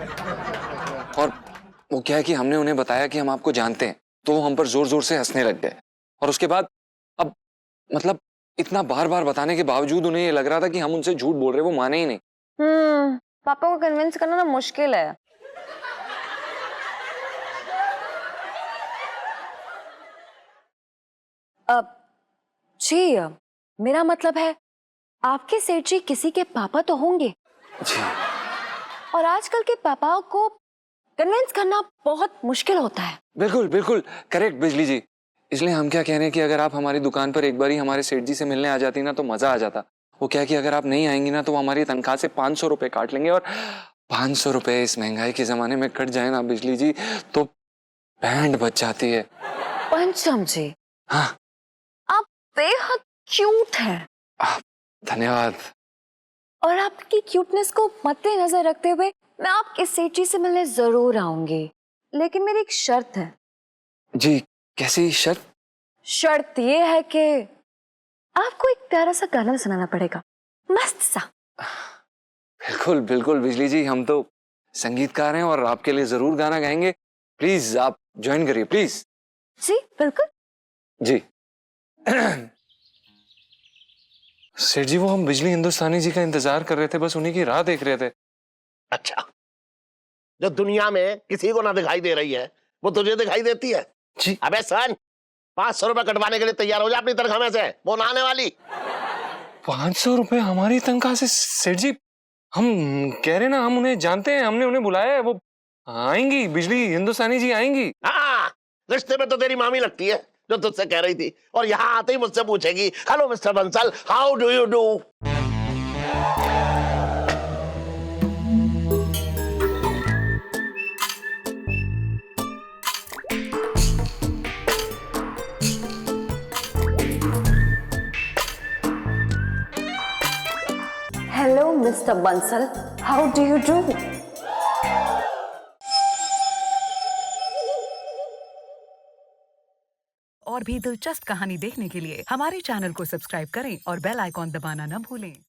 और वो क्या है कि हमने उन्हें बताया कि हम आपको जानते हैं, तो वो हम पर जोर जोर से हंसने लग गए। और उसके बाद अब मतलब इतना बार बार बताने के बावजूद उन्हें ये लग रहा था कि हम उनसे झूठ बोल रहे, वो माने ही नहीं। पापा को कन्विंस करना ना मुश्किल है। जी, मेरा मतलब है आपके सेठ जी किसी के पापा तो होंगे। जी। और आजकल के पापाओं को कन्विंस करना बहुत मुश्किल होता है। बिल्कुल बिल्कुल करेक्ट बिजली जी। इसलिए हम क्या कह रहे हैं कि अगर आप हमारी दुकान पर एक बारी हमारे सेठ जी से मिलने आ जाती ना तो मजा आ जाता। वो क्या कि अगर आप नहीं आएंगी ना तो वो हमारी तनख्वाह से 500 रुपए काट लेंगे, और 500 रुपए इस महंगाई के जमाने में कट जाए ना बिजली जी तो बैंड बच जाती है। पंचम जी, हाँ आप बेहद क्यूट हैं। धन्यवाद। और आपकी क्यूटनेस को मद्देनजर रखते हुए मैं आपके सेठ जी से मिलने जरूर आऊंगी, लेकिन मेरी एक शर्त है। जी कैसी शर्त? शर्त ये है कि आपको एक प्यारा सा गाना सुनाना पड़ेगा, मस्त सा। बिल्कुल बिल्कुल बिजली जी, हम तो संगीतकार हैं और आपके लिए जरूर गाना गाएंगे। प्लीज आप ज्वाइन करिए प्लीज। जी बिल्कुल। जी सेठ जी वो हम बिजली हिंदुस्तानी जी का इंतजार कर रहे थे, बस उन्हीं की राह देख रहे थे। अच्छा, जो दुनिया में किसी को ना दिखाई दे रही है वो तुझे दिखाई देती है। जी अबे सन, 500 रुपए कटवाने के लिए तैयार हो जा अपनी तनख्वाह में से, वो ना आने वाली। 500 रुपए हमारी तनख्वाह से? सेठ जी हम कह रहे ना, हम उन्हें जानते हैं, हमने उन्हें बुलाया है, वो आएंगी, बिजली हिंदुस्तानी जी आएंगी। हाँ, रिश्ते में तो तेरी मामी लगती है जो तुझसे कह रही थी, और यहाँ आते ही मुझसे पूछेगी, hello mister Bansal, how do you do. Hello mister Bansal, how do you do. और भी दिलचस्प कहानी देखने के लिए हमारे चैनल को सब्सक्राइब करें और बेल आइकॉन दबाना न भूलें।